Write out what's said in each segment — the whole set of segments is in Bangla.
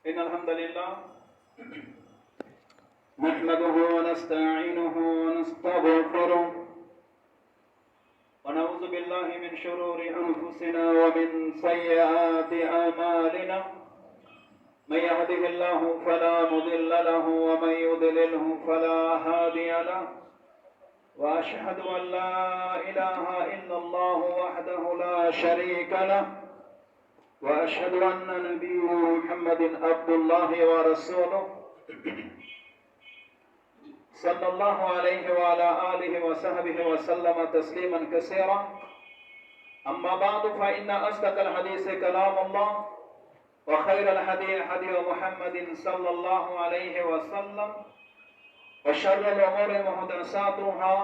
إن الحمد لله نحمده ونستعينه ونستغفره ونعوذ بالله من شرور أنفسنا ومن سيئات أعمالنا من يهده الله فلا مضل له ومن يضلله فلا هادي له وأشهد أن لا إله إلا الله وحده لا شريك له وأشهد أن نبينا محمد عبد الله ورسوله صلى الله عليه وعلى آله وصحبه وسلم تسليما كثيرا أما بعد فإن أصدق الحديث كلام الله وخير الهدي هدي محمد صلى الله عليه وسلم وشر الأمور محدثاتها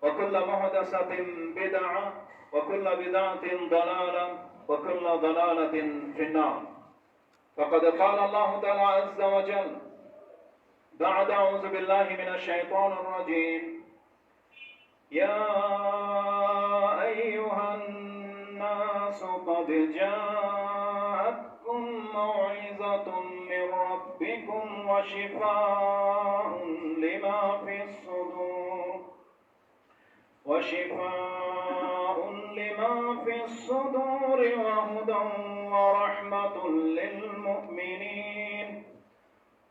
وكل محدثة بدعة وكل بدعة ضلالة وكل ضلالة في النار فقد قال الله تعالى عز وجل بعد أعوذ بالله من الشيطان الرجيم يا أيها الناس قد جاءتكم موعظة من ربكم وشفاء لما في الصدور وهدى ورحمة للمؤمنين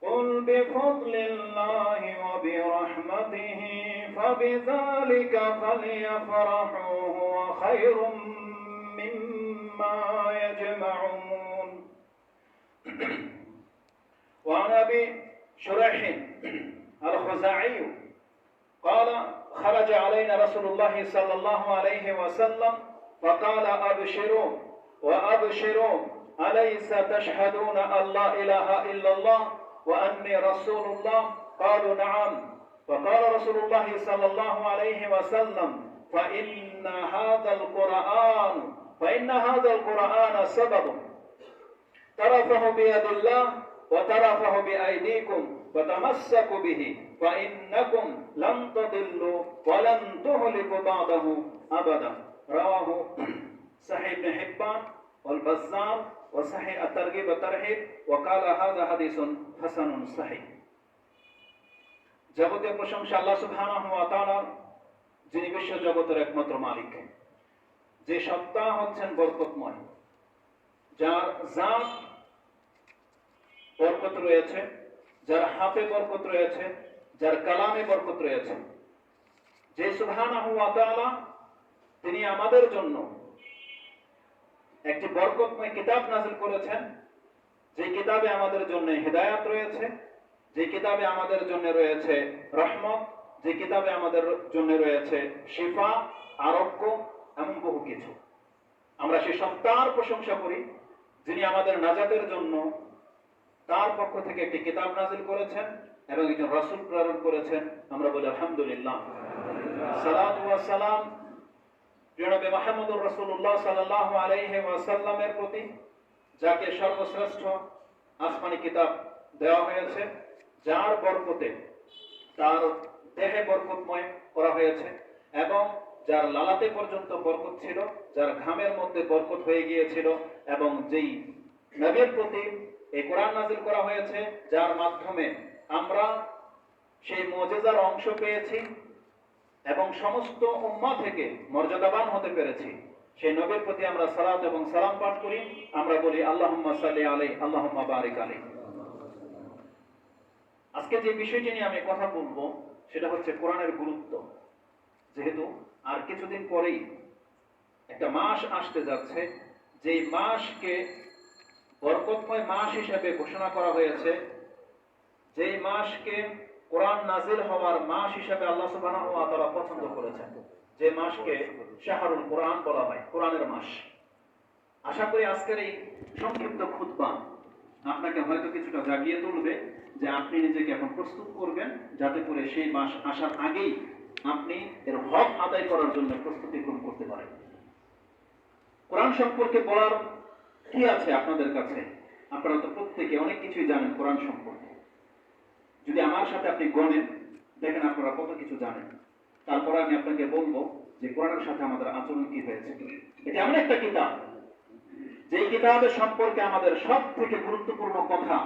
قل بفضل الله وبرحمته فبذلك فليفرحوا هو خير مما يجمعون وعن أبي شريح الخزاعي قال خرج علينا رسول الله صلى الله عليه وسلم فقال أبشروا وأبشروا أليس تشهدون أن لا إله إلا الله وأني رسول الله قالوا نعم فقال رسول الله صلى الله عليه وسلم فإن هذا القرآن سبب طرفه بيد الله وطرفه بأيديكم فتمسكوا به فإنكم لن تضلوا ولن تهلكوا بعده أبدا رواه صحيح ابن حبان والبزار وصحيح الترغيب والترهيب وقال هذا حديث حسن صحيح যাবতীয় প্রশংসা আল্লাহ সুবহানাহু ওয়া তাআলার, যিনি বিশ্ব জগতের একমাত্র মালিক, যে সত্তা হচ্ছেন বরকতময়, যার জাত বরকত রয়েছে, যার হাতে বরকত রয়েছে, যার কালামে বরকত রয়েছে, যে সুবহানাহু ওয়া তাআলা তিনি আমাদের জন্য একটি বরকতময় কিতাব নাযিল করেছেন, যে কিতাবে আমাদের জন্য হিদায়াত রয়েছে, যে কিতাবে আমাদের জন্য রয়েছে রহমত, যে কিতাবে আমাদের জন্য রয়েছে শিফা, আরোগ্য, এমন বহু কিছু। আমরা সেই সত্তার প্রশংসা করি যিনি আমাদের নাজাতের জন্য তার পক্ষ থেকে একটি কিতাব নাযিল করেছেন এবং একজন রাসূল প্রেরণ করেছেন। আমরা বলি আলহামদুলিল্লাহ। সালাতু ওয়াস সালাম জনাবে মুহাম্মদুর রাসূলুল্লাহ সাল্লাল্লাহু আলাইহি ওয়াসাল্লামের প্রতি, যাকে সর্বশ্রেষ্ঠ আসমানি কিতাব দেওয়া হয়েছে, যার বরকতে তার দেহে বরকতময় করা হয়েছে এবং যার লালাতে পর্যন্ত বরকত ছিল, যার ঘামের মধ্যে বরকত হয়ে গিয়েছিল, এবং যেই নবীর প্রতি এই কোরআন নাযিল করা হয়েছে, যার মাধ্যমে আমরা সেই মুজিজার অংশ পেয়েছি এবং সমস্ত উম্মাহ থেকে মর্যাদাবান হতে পেরেছি, সেই নবীর প্রতি আমরা সালাত এবং সালাম পাঠ করি। আমরা বলি আল্লাহুম্মা সাল্লি আলাইহি আল্লাহুম্মা বারিক আলাইহি। আজকে যে বিষয়টি নিয়ে আমি কথা বলবো সেটা হচ্ছে কোরআনের গুরুত্ব। যেহেতু আর কিছুদিন পরেই একটা মাস আসতে যাচ্ছে, যেই মাসকে বরকতময় মাস হিসেবে ঘোষণা করা হয়েছে, যেই মাসকে কোরআন নাযিল হওয়ার মাস হিসেবে আল্লাহ সুবহানাহু ওয়া তাআলা পছন্দ করেছেন, যে মাসকে শাহরুল কোরআন বলা হয়, কোরআনের মাস। আশা করি আজকের এই সংক্ষিপ্ত খুতবা আপনাকে হয়তো কিছুটা জাগিয়ে তুলবে, যে আপনি নিজেকে এখন প্রস্তুত করবেন যাতে করে সেই মাস আসার আগেই আপনি এর হক আদায় করার জন্য প্রস্তুতি গ্রহণ করতে পারেন। কোরআন সম্পর্কে বলার কি আছে আপনাদের কাছে? আপনারা তো প্রত্যেকে অনেক কিছুই জানেন কোরআন সম্পর্কে। যদি আমার সাথে আপনি গণেন, দেখেন আপনারা কত কিছু জানেন। তারপরে আমি আপনাকে বলবো যে কোরআনের সাথে আমাদের আচরণ কি হয়েছে। এটা এমন একটা কিতাব, যেই কিতাবের সম্পর্কে আমাদের সব থেকে গুরুত্বপূর্ণ কথা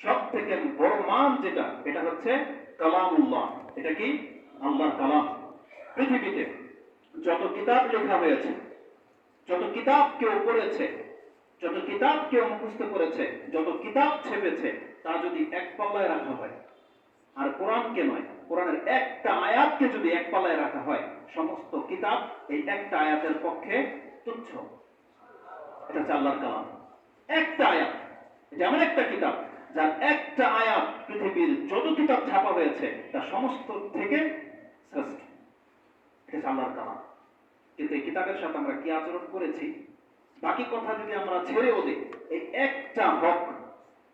সব থেকে বড় মান যেটা, এটা হচ্ছে কালামুল্লাহ। এটা কি? আল্লাহর কালাম। পৃথিবীতে যত কিতাব লেখা হয়েছে, যত কিতাব কেউ পড়েছে, যত কিতাব কেউ মুখস্থ করেছে, যত কিতাব ছেপেছে, তা যদি এক পাল্লায় রাখা হয়, আর কোরআনকে নয়, কোরআনের একটা আয়াতকে যদি এক পাল্লায় রাখা হয়, সমস্ত কিতাব এই একটা আয়াতের পক্ষে তুচ্ছ। এটা হচ্ছে আল্লাহর কালাম। একটা আয়াত, এটা এমন একটা কিতাব যার একটা আয়াত পৃথিবীর যত কিতাব ছাপা হয়েছে তা সমস্ত থেকে শ্রেষ্ঠ। এটা হচ্ছে আল্লাহর কালাম। কিন্তু এই কিতাবের সাথে আমরা কি আচরণ করেছি, বাকি কথা যদি আমরা ছেড়েও দিই, এই একটা হক,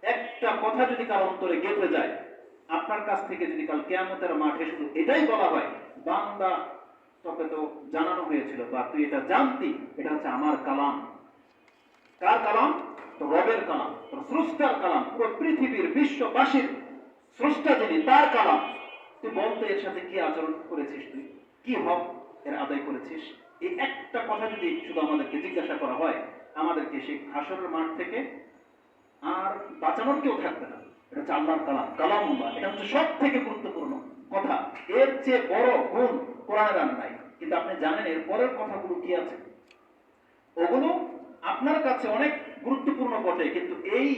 একটা কথা যদি কার অন্তরে গেঁথে যায়, আপনার কাছ থেকে যদি কাল কিয়ামতের মাঠে শুধু এটাই বলা হয়, বান্দা তোকে তো জানানো হয়েছিল বা তুই এটা জানতি, এটা হচ্ছে আমার কালাম। কার কালাম? তো রবের কালাম, তো স্রষ্টার কালাম, পুরো পৃথিবীর বিশ্ববাসীর স্রষ্টা যিনি, তার কালাম। তুই বলতে এর সাথে কি আচরণ করেছিস, তুই কি হক এর আদায় করেছিস? এই একটা কথা যদি শুধু আমাদেরকে জিজ্ঞাসা করা হয়, আমাদেরকে সেই হাসরের মাঠ থেকে আর বাঁচানোর কেউ থাকবে না। এটা হচ্ছে আল্লাহর কালাম, কালামুল্লাহ। এটা হচ্ছে সব থেকে গুরুত্বপূর্ণ কথা। এর চেয়ে বড় গুণ কোরআনের আর নাই। কিন্তু আপনি জানেন এর পরের কথাগুলো কি আছে? ওগুলো আপনার কাছে অনেক গুরুত্বপূর্ণ বটে, কিন্তু এই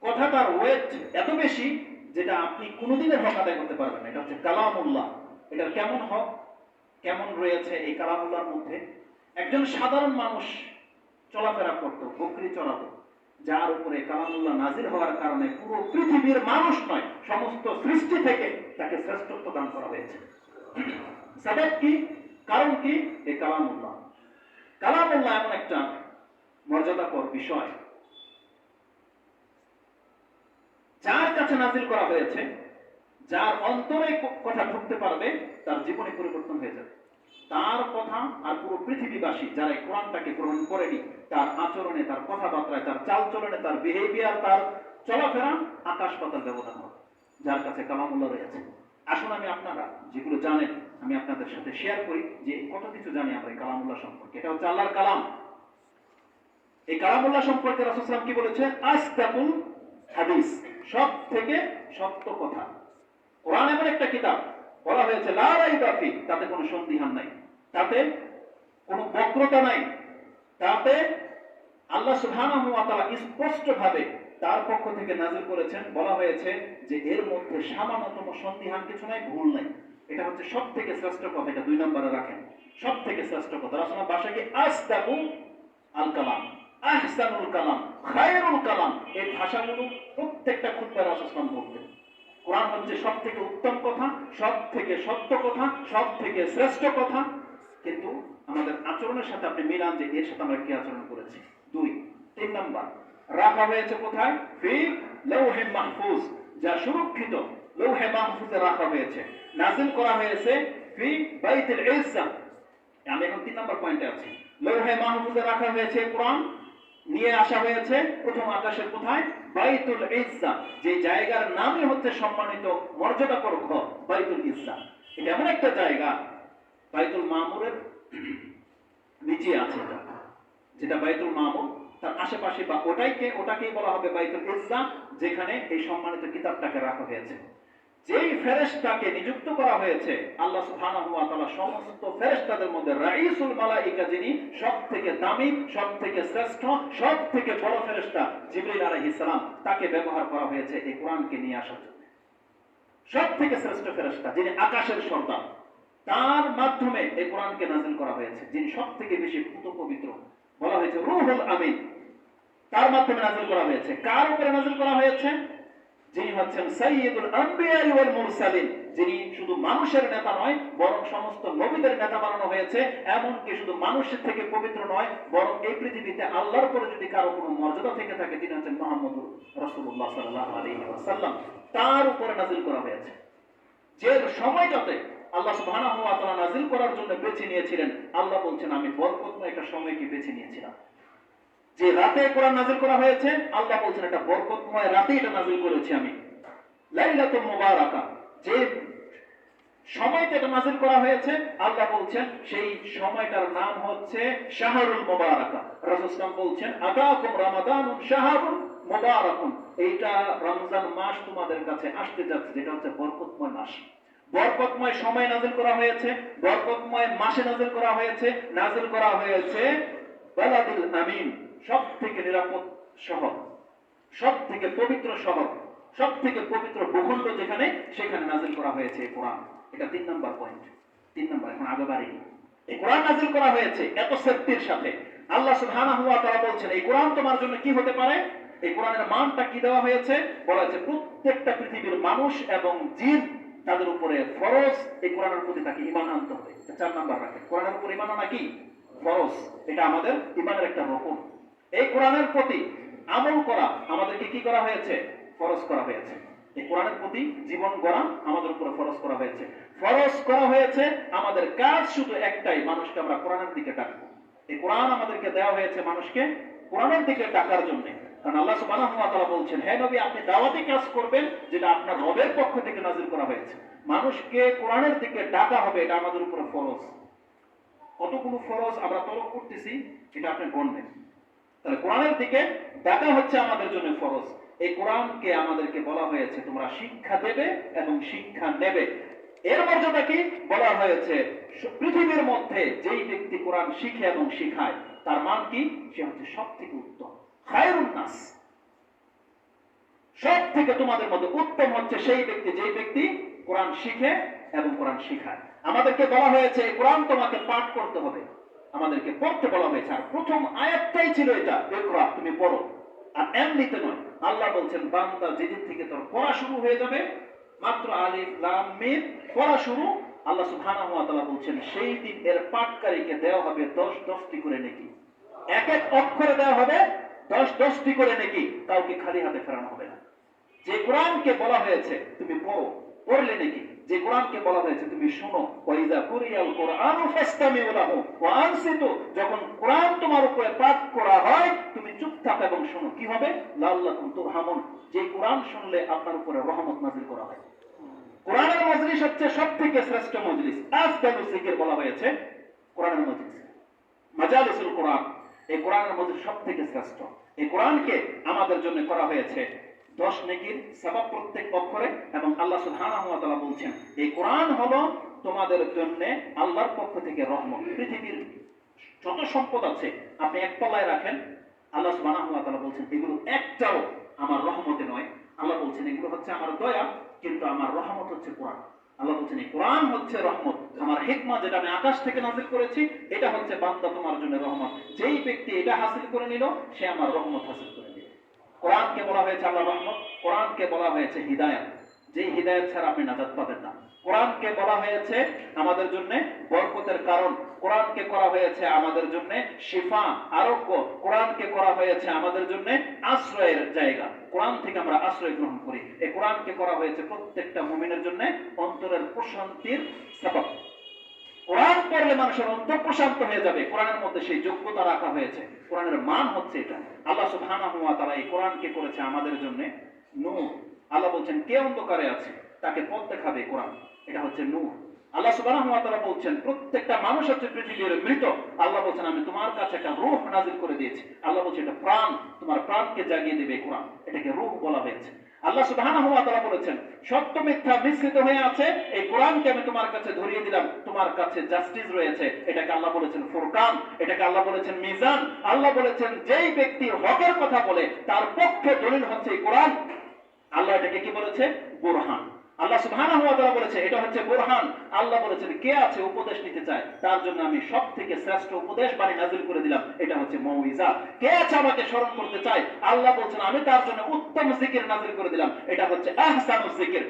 কথাটার ওয়েট এত বেশি যেটা আপনি কোনোদিনের হক আদায় করতে পারবেন না। এটা হচ্ছে কালামুল্লাহ। এটার কেমন হক, কেমন রয়েছে এই কালামুল্লাহর মধ্যে? একজন সাধারণ মানুষ চলাফেরা করত, বকরি চড়াতো, যার উপরে কালামুল্লাহ নাজিল হওয়ার কারণে পুরো পৃথিবীর মানুষ নয়, সমস্ত সৃষ্টি থেকে তাকে শ্রেষ্ঠত্ব দান করা হয়েছে। সাবেক কি? কারণ কি? এই কালামুল্লাহ। কালামুল্লাহ এমন একটা মর্যাদাকর বিষয়, যার কাছে নাজিল করা হয়েছে, যার অন্তরে কথা ঢুকতে পারবে, তার জীবনে পরিবর্তন হয়ে যাবে। তার কথা আর পুরো পৃথিবীবাসী যারা এই কোরআনটাকে গ্রহণ করেনি, তার আচরণে, তার কথাবার্তায়, তার চালচলনে, তার বিহেভিয়ার, তার চলাফেরা আকাশ পাতাল ব্যবধান হবে যার কাছে কালামুল্লাহ রয়েছে। আসুন আমি আপনারা যেগুলো জানেন আমি আপনাদের সাথে শেয়ার করি, যে কত কিছু জানি আমরা এই কালামুল্লাহ সম্পর্কে। এটা হচ্ছে আল্লাহর কালাম। এই কালামুল্লাহ সম্পর্কে রাসূল সাল্লাল্লাহু আলাইহি ওয়াসাল্লাম কি বলেছে? আসদাকুল হাদিস, সব থেকে সত্য কথা। কোরআন এমন একটা কিতাব, বলা হয়েছে লা রাইবা ফি, তাতে কোনো সন্দেহ নাই, তাতে কোনো বক্রতা নাই, তাতে আল্লাহ সুবহানাহু ওয়া তাআলা স্পষ্টভাবে তার পক্ষ থেকে নাযিল করেছেন। বলা হয়েছে যে এর মধ্যে সামান্যতম সন্দেহান কিছু নাই, ভুল নাই। এটা হচ্ছে সব থেকে শ্রেষ্ঠ কথা। এটা 2 নম্বরে রাখেন, সব থেকে শ্রেষ্ঠ কথা। রাসূলের ভাষাকে আসদাকু আল কালাম, আহসানুল কালাম, খায়রুল কালাম, এই ভাষাগুলো প্রত্যেকটা খুতবায় রাসূল সাল্লাল্লাহু আলাইহি ওয়াসাল্লাম বলতেন। কোরআন হচ্ছে সব থেকে উত্তম কথা, সব থেকে সত্য কথা, সব থেকে শ্রেষ্ঠ কথা। কিন্তু আমাদের আচরণের সাথে আপনি মিলান যে এর সাথে আমরা কি আচরণ করেছি। 3 নাম্বার রাখা হয়েছে কোথায়? ফি লাওহে মাহফুজ, যা সুরক্ষিত লৌহে মাহফুজে রাখা হয়েছে। নাযিল করা হয়েছে ফি বাইতুল ইজ্জা। আমি এখন 3 নাম্বার পয়েন্টে আছি। লৌহে মাহফুজে রাখা হয়েছে কোরআন, নিয়ে আসা হয়েছে প্রথম আকাশের কোথায়? বাইতুল ইজ্জা, যে জায়গার নামই হচ্ছে সম্মানিত মর্যাদাকর ঘর, বাইতুল ইজ্জা। এটা এমন একটা জায়গা বাইতুল মামুরের নিচে আছে, যেটা বাইতুল মামুর, তার আশেপাশে বা ওটাকেই বলা হবে বাইতুল ইজ্জা, যেখানে এই সম্মানিত কিতাবটাকে রাখা হয়েছে। যেই ফেরেশতাকে নিযুক্ত করা হয়েছে আল্লাহ সুবহানাহু ওয়া তাআলা সমস্ত ফেরেশতাদের মধ্যে রাইসুল মালাইকা, যিনি সবথেকে দামি, সবথেকে শ্রেষ্ঠ, সবথেকে বড় ফেরেশতা জিবরিল আলাইহিস সালাম, তাকে ব্যবহার করা হয়েছে এই কোরআনকে নিয়ে আসার জন্য। সবথেকে শ্রেষ্ঠ ফেরেশতা, যিনি আকাশের সর্দার, তার মাধ্যমে এই কোরআনকে নাযিল করা হয়েছে। যিনি সবথেকে বেশি পুত পবিত্র, বলা হয়েছে রূহুল আমিন, তার মাধ্যমে নাযিল করা হয়েছে। কার উপরে নাযিল করা হয়েছে? যিনি হচ্ছেন সাইয়্যিদুল আম্বিয়া ওয়াল মুরসালিন, যিনি শুধু মানুষের নেতা নয়, বরং সমস্ত নবীদের নেতা বানানো হয়েছে। এমনকি শুধু মানুষের থেকে পবিত্র নয়, বরং এই পৃথিবীতে আল্লাহর পরে যদি কারো কোনো মর্যাদা থেকে থাকে, তিনি হচ্ছেন মুহাম্মদুর রাসূলুল্লাহ সাল্লাল্লাহু আলাইহি ওয়াসাল্লাম। তার উপরে নাযিল করা হয়েছে। যে সময়টাতে আল্লাহ সুবহানাহু ওয়া তাআলা নাযিল করার জন্য বেছে নিয়েছিলেন, আল্লাহ বলছেন আমি বরকতময় একটা সময়কে বেছে নিয়েছিলাম। যে রাতে কোরআন নাযিল করা হয়েছে, আল্লাহ বলছেন এটা বরকতময় রাতে এটা নাযিল করেছি আমি, লাইলাতুল মুবারাকা। যে সময়টা এটা নাযিল করা হয়েছে, আল্লাহ বলছেন সেই সময়টার নাম হচ্ছে শাহরুল মুবারাকা। রাসূল সাল্লাল্লাহু আলাইহি ওয়াসাল্লাম বলছেন আতাকুম রমাদানুন শাহরুন মুবারাকুন, এইটা রমজান মাস তোমাদের কাছে আসতে যাচ্ছে, যেটা হচ্ছে বরকতময় মাস। বরকতময় সময় নাজিল করা হয়েছে, বরকতময় মাসে নাজিল করা হয়েছে, নাজিল করা হয়েছে বালাদুল আমিন, সব থেকে নিরাপদ শহর, সব থেকে পবিত্র শহর, সব থেকে পবিত্র ভূখণ্ড যেখানে, সেখানে নাজিল করা হয়েছে কোরআন। এটা 3 নম্বর পয়েন্ট। 3 নম্বর, এখন আগে বাড়িনি। এই কোরআন নাজিল করা হয়েছে এত সেফটির সাথে। আল্লাহ সুবহানাহু ওয়া তাআলা বলছেন এই কোরআন তোমার জন্য কি হতে পারে, এই কোরআনের মানটা কি দেওয়া হয়েছে, বলা হয়েছে প্রত্যেকটা পৃথিবীর মানুষ এবং জিন তাদের উপরে ফরজ এই কোরআনের প্রতি তাকে ঈমান আনতে হবে। 4 নাম্বার রাখে, কোরআনের উপর ঈমান আনা কি ফরজ, এটা আমাদের ঈমানের একটা রকম। এই কোরআনের প্রতি আমল করা আমাদেরকে কি করা হয়েছে, ফরজ করা হয়েছে। এই কোরআনের প্রতি জীবন গড়া আমাদের উপরে ফরজ করা হয়েছে। ফরজ করা হয়েছে, আমাদের কাজ শুধু একটাই, মানুষকে আমরা কোরআনের দিকে ডাকবো। এই কোরআন আমাদেরকে দেওয়া হয়েছে মানুষকে কোরআনের দিকে ডাকার জন্য। কারণ আল্লাহ সুবহানাহু ওয়া তাআলা বলছেন, হে নবী আপনি দাওয়াতি কাজ করবেন যেটা আপনার রবের পক্ষ থেকে নাযিল করা হয়েছে। মানুষকে কোরআনের দিকে ডাকা হবে, এটা আমাদের উপরে ফরজ। কতগুলো ফরজ আমরা তলব করতেছি এটা আপনি গণবেন। তাহলে কোরআনের দিকে ডাকা হচ্ছে আমাদের জন্য ফরজ। এই কোরআনকে আমাদেরকে বলা হয়েছে তোমরা শিক্ষা দেবে এবং শিক্ষা নেবে। এর মর্যাদা কি বলা হয়েছে, পৃথিবীর মধ্যে যেই ব্যক্তি কোরআন শিখে এবং শিখায় তার মান কি, সে হচ্ছে সব থেকে উত্তম, খায়রুন নাস। সব থেকে তোমাদের মধ্যে উত্তম হচ্ছে সেই ব্যক্তি যেই ব্যক্তি কোরআন শিখে এবং কোরআন শিখায়। আমাদেরকে বলা হয়েছে কোরআন তোমাকে পাঠ করতে হবে, আমাদেরকে পড়তে বলা হয়েছে। আর প্রথম আয়াতটাই ছিল এটা, ইকরা, তুমি পড়ো। আর এমনিতে নয়, আল্লাহ বলছেন বান্দা যেদিন থেকে তোর পড়া শুরু হয়ে যাবে, মাত্র আলিফ লাম মিম পড়া শুরু, আল্লাহ সুবহানাহু ওয়া তাআলা বলছেন সেই দিন এর পাঠকারীকে দেওয়া হবে 10-10টি করে নেকি। এক এক অক্ষরে দেওয়া হবে 10-10টি করে নেকি, কাউকে খালি হাতে ফেরানো হবে না। যে কোরআনকে বলা হয়েছে তুমি পড়ো, পড়লে নাকি, যে কোরআনকে বলা হয়েছে তুমি শোনো, ওয়াইযা কুরিয়াল কুরআনু ফাসতামিউ লাহু ওয়া আনসিতু, যখন কোরআন তোমার উপরে পাঠ করা হয় তুমি চুপ থাকো এবং শোনো, কি হবে, লাআল্লাকুম তুরহামুন, যে কোরআন শুনলে আপনার উপরে রহমত নাযিল করা হয়। কোরআনের মজলিস হচ্ছে সবথেকে শ্রেষ্ঠ মজলিস। আফদালুস যিকির বলা হয়েছে কোরআনের মজলিস, মাজালিসুল কোরআন। এই কোরআনের মজলিস সবথেকে শ্রেষ্ঠ। এই কোরআনকে আমাদের জন্য করা হয়েছে 10 নেকির সওয়াব প্রত্যেক অক্ষরে, এবং আল্লাহ সুবহানাহু ওয়া তাআলা বলছেন এই কোরআন হলো তোমাদের জন্য আল্লাহর পক্ষ থেকে রহমত। পৃথিবীর যত সম্পদ আছে আপনি এক তলায় রাখেন, আল্লাহ সুবহানাহু ওয়া তাআলা বলছেন এগুলো একটাও আমার রহমতে নয়। আল্লাহ বলছেন এগুলো হচ্ছে আমার দয়া, কিন্তু আমার রহমত হচ্ছে কোরআন। আল্লাহ বলছেন এই কোরআন হচ্ছে রহমত, আমার হিকমত যেটা আমি আকাশ থেকে নাযিল করেছি এটা হচ্ছে বান্দা তোমার জন্য রহমত। যেই ব্যক্তি এটা হাসিল করে নিল সে আমার রহমত হাসিল করে নিল। কোরআনকে বলা হয়েছে আল্লাহর রহমত, কোরআনকে বলা হয়েছে হিদায়াত, যেই হিদায়াত ছাড়া আপনি নাজাত পাবেন না। কোরআনকে বলা হয়েছে আমাদের জন্য বরকতের কারণ, কোরআনকে করা হয়েছে আমাদের জন্য শিফা, আরোগ্য, কোরআনকে করা হয়েছে আমাদের জন্য আশ্রয়ের জায়গা। কোরআন থেকে আমরা আশ্রয় গ্রহণ করি। এই কোরআনকে করা হয়েছে প্রত্যেকটা মুমিনের জন্য অন্তরের প্রশান্তির সবব। কোরআন পড়লে মানুষের অন্তর প্রশান্ত হয়ে যাবে, কোরআনের মধ্যে সেই যোগ্যতা রাখা হয়েছে। কোরআনের মান হচ্ছে এটা। আল্লাহ সুবহানাহু ওয়া তাআলা এই কোরআনকে করেছে আমাদের জন্য নূর। আল্লাহ বলছেন কে অন্ধকারে আছে তাকে পথ দেখাবে কোরআন, এটা হচ্ছে নূর। আল্লাহ সুবহানাহু ওয়া তাআলা বলছেন প্রত্যেকটা মানুষ হচ্ছে পৃথিবীর মৃত। আল্লাহ বলছেন আমি তোমার কাছে একটা রূহ নাযিল করে দিয়েছি। আল্লাহ বলছেন এটা প্রাণ, তোমার প্রাণকে জাগিয়ে দেবে কোরআন, এটাকে রূহ বলা হয়েছে। আল্লাহ সুবহানাহু ওয়া তাআলা বলেছেন সত্য মিথ্যা মিশ্রিত হয়ে আছে, এই কোরআনকে আমি তোমার কাছে ধরিয়ে দিলাম, তোমার কাছে জাস্টিস রয়েছে, এটাকে আল্লাহ বলেছেন ফুরকান, এটাকে আল্লাহ বলেছেন মিজান। আল্লাহ বলেছেন যেই ব্যক্তি হকের কথা বলে তার পক্ষে দলিল হচ্ছে এই কোরআন। আল্লাহ এটাকে কি বলেছে, বুরহান। আল্লাহ সুবহানাহু ওয়া তাআলা বলেছে এটা হচ্ছে বুরহান। আল্লাহ বলেছেন কে আছে উপদেশ নিতে চায় তার জন্য আমি সবথেকে শ্রেষ্ঠ উপদেশ বাণী নাযিল করে দিলাম, এটা হচ্ছে মৌইজা। কে আছে আমাকে স্মরণ করতে চায়, আল্লাহ বলেছেন আমি তার জন্য উত্তম জিকির নাযিল করে দিলাম, এটা হচ্ছে আহসানুজ জিকির।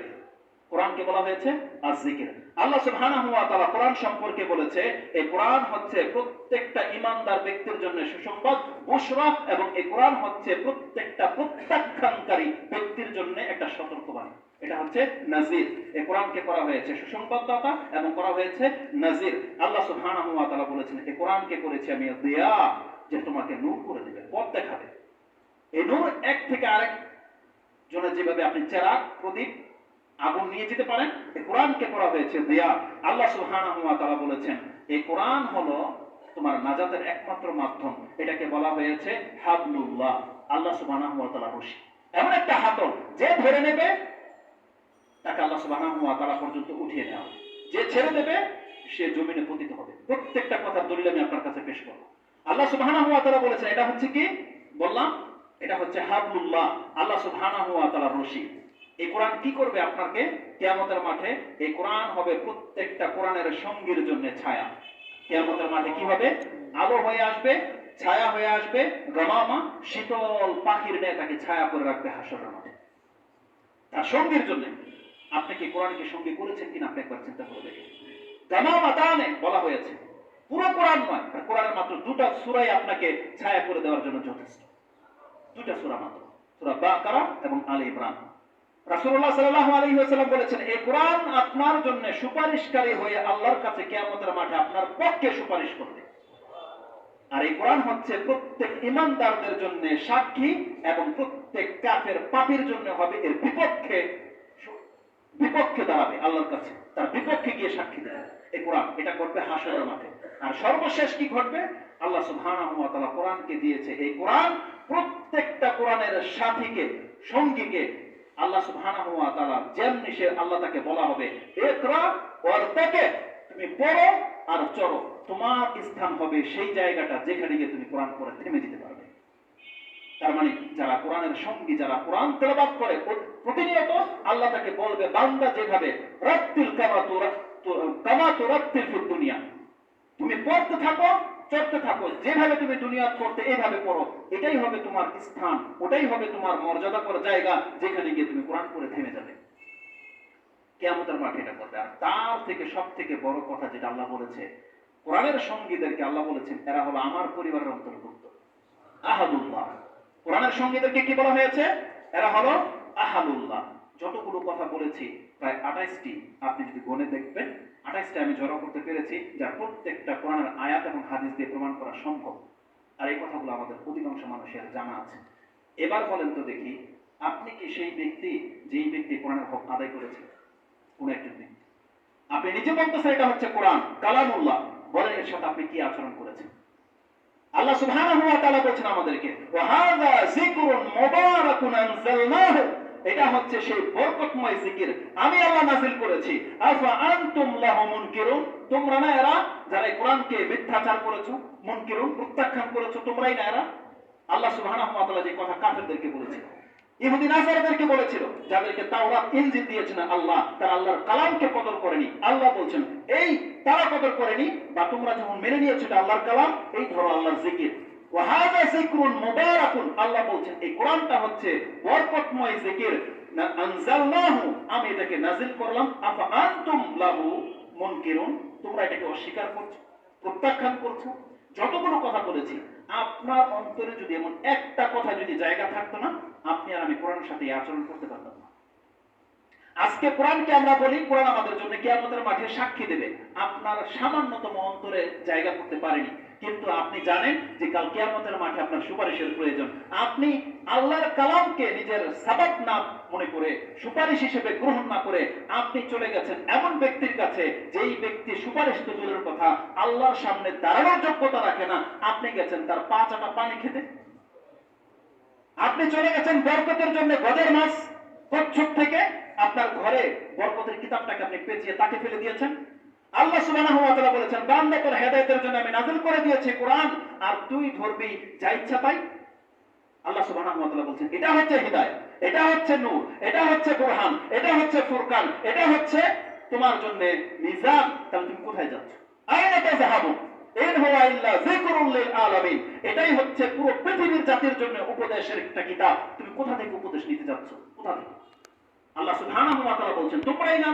কোরআনকে বলা হয়েছে আয-যিকির। আল্লাহ সুবহানাহু ওয়া তাআলা কোরআন সম্পর্কে বলেছে এই কোরআন হচ্ছে প্রত্যেকটা ঈমানদার ব্যক্তির জন্য সুসংবাদ, বুশরা, এবং এই কোরআন হচ্ছে প্রত্যেকটা প্রত্যাখ্যানকারী ব্যক্তির জন্য একটা সতর্কবাণী, এটা হচ্ছে নাজির। এই কোরআনকে করা হয়েছে সুসংবাদদাতা এবং করা হয়েছে নাজির। আল্লাহ সুবহানাহু ওয়া তাআলা বলেছেন এই কোরআনকে করেছি আমি দিয়া, যে তোমাকে নূর করে দেবে, পথ দেখাবে। এই নূর এক থেকে আরেক জনের যেভাবে আপনি চেরাগ, প্রদীপ, আগুন নিয়ে যেতে পারেন, এই কোরআনকে করা হয়েছে দিয়া। আল্লাহ সুবহানাহু ওয়া তাআলা বলেছেন এই কোরআন হলো তোমার নাজাতের একমাত্র মাধ্যম, এটাকে বলা হয়েছে হাবলুল্লাহ। আল্লাহ সুবহানাহু ওয়া তাআলা রশি, এমন একটা হাতল, যে ধরে নেবে তাকে আল্লাহ সুবহানাহু ওয়া তাআলা পর্যন্ত উঠিয়ে নেওয়া, যে ছেড়ে দেবে সে জমিনে পতিত হবে। প্রত্যেকটা কথার দলিল আমি আপনার কাছে পেশ করব। আল্লাহ সুবহানাহু ওয়া তাআলা বলেছেন, এটা হচ্ছে কি বললাম, এটা হচ্ছে হাবলুল্লাহ, আল্লাহ সুবহানাহু ওয়া তাআলার রশি। এই কোরআন কি করবে আপনাকে কিয়ামতের মাঠে? এই কোরআন হবে প্রত্যেকটা কোরআনের সঙ্গীর জন্য ছায়া। কিয়ামতের মাঠে কি হবে? আলো হয়ে আসবে, ছায়া হয়ে আসবে, গামামা শীতল পাখির ন্যায় তাকে ছায়া করে রাখবে হাসরের মাঠে তার সঙ্গীর জন্য। আপনি কি কোরআনকে সঙ্গী করেছেন কিনা আপনি একবার চিন্তা করে দেখেন। গামামা তানে বলা হয়েছে, পুরো কোরআন নয়, কোরআনের মাত্র দুটা সূরাই আপনাকে ছায়া করে দেওয়ার জন্য যথেষ্ট। দুটা সূরা মাত্র, সূরা বাকারা এবং আলে ইমরান। রাসূলুল্লাহ সাল্লাল্লাহু আলাইহি ওয়াসাল্লাম বলেছেন, এই কোরআন আপনার জন্য সুপারিশকারী হয়ে আল্লাহর কাছে কিয়ামতের মাঠে আপনার পক্ষে সুপারিশ করবে। আর এই কোরআন হচ্ছে প্রত্যেক ঈমানদারদের জন্য সাক্ষী এবং প্রত্যেক কাফের পাপীর জন্য হবে এর বিপক্ষে দাঁড়াবে আল্লাহর কাছে, তার বিপক্ষে গিয়ে সাক্ষী দেয় এই কোরআন। এটা করবে হাসরের মাঠে। আর সর্বশেষ কি ঘটবে? আল্লাহ সুবহানাহু ওয়া তাআলা কোরআনকে দিয়েছে, এই কোরআন প্রত্যেকটা কোরআনের সাথীকে, সঙ্গীকে আল্লাহ সুবহানাহু ওয়া তাআলা যেমনি সে আল্লাহ তাকে বলা হবে ইকরা ওয়ারতাকে, তুমি পড়ো আর চলো, তোমার স্থান হবে সেই জায়গাটা যেখানে গিয়ে তুমি কোরআন পড়ে থেমে যেতে পারবে। তার মানে যারা কোরআনের সঙ্গী, যারা কোরআন তেলাওয়াত করে প্রতিনিয়ত, আল্লাহ তাকে বলবে বান্দা যেভাবে রাত্তিল কামা তুরাত্তিল ফিদ দুনিয়া, তুমি পড়তে থাকো, চড়তে থাকো, যেভাবে তুমি দুনিয়া পড়তে এইভাবে পড়ো, এটাই হবে তোমার স্থান, ওটাই হবে তোমার মর্যাদা করা জায়গা যেখানে গিয়ে তুমি কোরআন পড়ে থেমে যাবে। কিয়ামতের মাঠে এটা করবে। আর তার থেকে সব থেকে বড় কথা যেটা আল্লাহ বলেছে, কোরআনের সঙ্গীদেরকে আল্লাহ বলেছেন এরা হলো আমার পরিবারের অন্তর্ভুক্ত, আহাদুল্লাহ। কোরআনের সঙ্গীদেরকে কি বলা হয়েছে? এরা হলো আহাদুল্লাহ। যতগুলো কথা বলেছি প্রায় 28টি, আপনি যদি গণে দেখবেন 28টা আমি জড়ো করতে পেরেছি, যার প্রত্যেকটা কোরআনের আয়াত এবং হাদিস দিয়ে প্রমাণ করা সম্ভব। আর এই কথাগুলো আমাদের অধিকাংশ মানুষের জানা আছে। এবার বলেন তো দেখি, আপনি কি সেই ব্যক্তি যেই ব্যক্তি কোরআনের হক আদায় করেছে? কোন একজন ব্যক্তি, আপনি নিজে বলতেছেন এটা হচ্ছে কোরআন কালামুল্লাহ, বলেন এর সাথে আপনি কি আচরণ করেছেন? আল্লাহ সুবহানাহু ওয়া তাআলা বলেছেন আমাদেরকে, ওয়া হাযা যিকরুন মুবারাকুন আনজালনাহু, এটা হচ্ছে সেই বরকতময় জিকির আমি আল্লাহ নাযিল করেছি। আফা আনতুম লাহু মুনকিরুন, তোমরা না এরা যারা এই কোরআনকে মিথ্যাচার করেছো, মুনকিরুন প্রত্যাখ্যান করেছো, তোমরাই না এরা? আল্লাহ সুবহানাহু ওয়া তাআলা যে কথা কাফেরদেরকে বলেছিল, ইহুদি নাসারাদেরকে বলেছিল, যাদেরকে তাওরাত ইনজিল দিয়েছেন আল্লাহ, তারা আল্লাহর কালামকে কদর করেনি। আল্লাহ বলছেন এই তারা কদর করেনি, বা তোমরা যখন মেনে নিয়েছো এটা আল্লাহর কালাম, এই ধরো আল্লাহর জিকির। ওয়া হাযা যিকরুন মুবারাকুন, আল্লাহ বলছেন এই কোরআনটা হচ্ছে বরকতময় জিকির, আনজালনাহু, আমি এটাকে নাযিল করলাম। আফা আনতুম লাহু মুনকিরুন, তোমরা এটাকে অস্বীকার করছো, প্রত্যাখ্যান করছো। যতগুলো কথা বলেছি, আপনার অন্তরে যদি এমন একটা কথা যদি জায়গা থাকতো না, আপনি আর আমি কোরআনের সাথে আচরণ করতে পারতাম না। আজকে কোরআনকে আমরা বলি কোরআন আমাদের জন্য কিয়ামতের মাঠে সাক্ষী দেবে, আপনার সামান্যতম অন্তরে জায়গা করতে পারেনি। কিন্তু আপনি জানেন যে কাল কিয়ামতের মাঠে আপনার সুপারিশের প্রয়োজন। আপনি আল্লাহর কালামকে নিজের সাবাত না মনে করে, সুপারিশ হিসেবে গ্রহণ না করে আপনি চলে গেছেন এমন ব্যক্তির কাছে, যেই ব্যক্তি সুপারিশ তো দূরের কথা আল্লাহর সামনে দাঁড়ানোর যোগ্যতা রাখে না। আপনি গেছেন তার 5 আটা পানি খেতে, আপনি চলে গেছেন বরকতের জন্য গজের মাছ কচ্ছপ থেকে, আপনার ঘরে বরকতের কিতাবটাকে আপনি পেঁচিয়ে তাকে ফেলে দিয়েছেন। আল্লাহ সুবহানাহু ওয়া তাআলা বলেছেন বান্দা তোর হেদায়েতের জন্য আমি নাযিল করে দিয়েছি কোরআন, আর তুই ধরবি যা ইচ্ছা তাই। আল্লাহ সুবহানাহু ওয়া তাআলা বলেছেন এটা হচ্ছে হিদায়াত, এটা হচ্ছে নূর, এটা হচ্ছে বুরহান, এটা হচ্ছে ফুরকান, এটা হচ্ছে তোমার জন্য মিজান। তাহলে তুমি কোথায় যাচ্ছ? আইনা তাযহাবুন ইন হুয়া ইল্লা যিকরুল লিল আলামিন, এটাই হচ্ছে পুরো পৃথিবীর জাতির জন্য উপদেশের একটা কিতাব। তুমি কোথা থেকে উপদেশ নিতে যাচ্ছ? কোথা থেকে? আল্লাহ সুবহানাহু ওয়া তাআলা বলেন তোমরাই না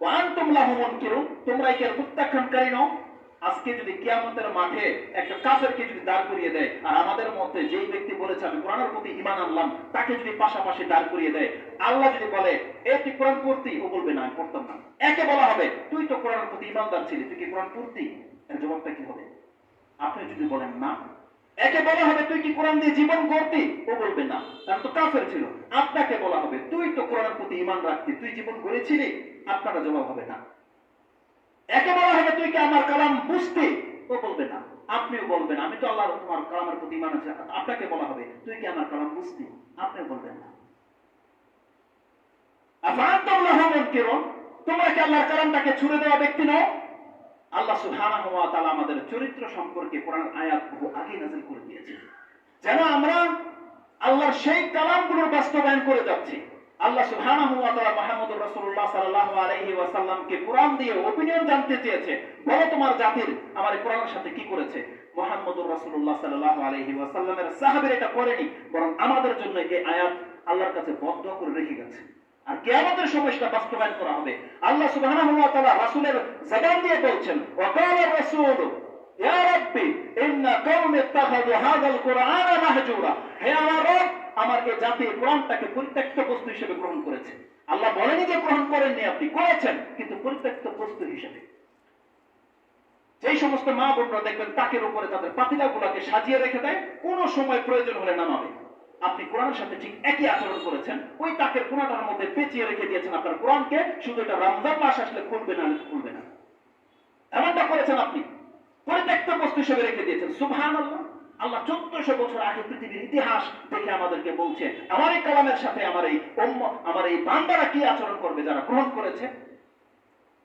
ওয়া আনতুম লাহু মুনকিরুন, তোমরাই কি প্রত্যাখ্যানকারী নও? আজকে যদি কিয়ামতের মাঠে একটা কাফেরকে যদি দাঁড় করিয়ে দেয়, আর আমাদের মধ্যে যেই ব্যক্তি বলেছে আমি কোরআনের প্রতি ঈমান আনলাম, তাকে যদি পাশাপাশি দাঁড় করিয়ে দেয়, আল্লাহ যদি বলে এই তুই কোরআন পড়তি, ও বলবে না আমি পড়তাম না। একে বলা হবে তুই তো কোরআনের প্রতি ঈমানদার ছিলি, তুই কি কোরআন পড়তি? এর জবাবটা কি হবে? আপনি যদি বলেন না। একে বলা হবে তুই কি কোরআন দিয়ে জীবন গড়তি, ও বলবে না, কারণ তো কাফের ছিল। আপনাকে বলা হবে তুই তো কোরআনের প্রতি ঈমান রাখতি, তুই জীবন গড়েছিলি, আপনারা জবাব হবে না। একে বলা হবে তুই কি আমার কালাম বুঝতি, ও বলবে না, আপনিও বলবেন আমি তো আল্লাহর তোমার কালামের প্রতি ঈমান আছে। আপনাকে বলা হবে তুই কি আমার কালাম বুঝতি, আপনিও বলবেন না। মুনকিরুন, তোমরা কি আল্লাহর কালামটাকে ছুড়ে দেওয়া ব্যক্তি নও? আল্লাহ সুবহানাহু ওয়া তাআলা আমাদের চরিত্র সম্পর্কে কোরআন আয়াত বহু আগে নাযিল করে দিয়েছেন, যেন আমরা আল্লাহর সেই কালামগুলোর বাস্তবায়ন করে যাচ্ছি। আল্লাহ সুবহানাহু ওয়া তাআলা মুহাম্মদুর রাসূলুল্লাহ সাল্লাল্লাহু আলাইহি ওয়াসাল্লামকে কোরআন দিয়ে ওপিনিয়ন জানতে চেয়েছে, বলো তোমার জাতির আমার এই কোরআনের সাথে কি করেছে। মুহাম্মদুর রাসূলুল্লাহ সাল্লাল্লাহু আলাইহি ওয়াসাল্লামের সাহাবীরা এটা করেনি, বরং আমাদের জন্য এই আয়াত আল্লাহর কাছে বদ্ধ করে রেখে গেছে। আর কিয়ামতের সময় সেটা বাস্তবায়ন করা হবে। আল্লাহ সুবহানাহু ওয়া তাআলা রাসূলের জবান দিয়ে বলছেন, ওয়া ক্বালা রাসূল ইয়া রাব্বি ইন্না কওমি ইত্তাখাযু হাযাল কুরআনা মাহজুরা, হে আমার রব, আমার এই জাতি কোরআনটাকে পরিত্যক্ত বস্তু হিসেবে গ্রহণ করেছে। আল্লাহ বলেনি যে গ্রহণ করেননি, আপনি করেছেন, কিন্তু পরিত্যক্ত বস্তু হিসেবে। যেই সমস্ত মা বোনরা দেখবেন তাকের উপরে তাদের পাতিলাগুলোকে সাজিয়ে রেখে দেয়, কোন সময় প্রয়োজন হলে নামাবে, আপনি কোরআনের সাথে ঠিক একই আচরণ করেছেন। ওই তাকের কোনাটার মধ্যে পেঁচিয়ে রেখে দিয়েছেন আপনার কোরআনকে, শুধু এটা রমজান মাস আসলে খুলবে না, খুলবে না, এমনটা করেছেন আপনি, পরিত্যক্ত বস্তু হিসেবে রেখে দিয়েছেন। সুবহানাল্লাহ। আল্লাহ 1400 বছর আগে পৃথিবীর ইতিহাস দেখে আমাদেরকে বলছে আমার এই কালামের সাথে আমার এই বান্দারা কি আচরণ করবে যারা গ্রহণ করেছে।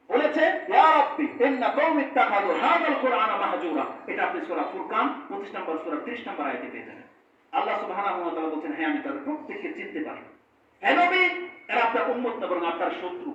বলেছে ইয়া রাব্বি ইন্না কওমি ইত্তাখাযু হাযাল কুরআনা মাহজুরা, এটা আপনি সূরা ফুরকান 25 নম্বর সূরা 30 নম্বর আয়াতে পেয়ে যাবেন। আল্লাহ সুবহানাহু ওয়া তাআলা বলেন, হ্যাঁ আমি তাদের প্রত্যেককে চিনতে পারি। হে নবী, এরা আপনার উম্মত না, বরং আপনার শত্রু।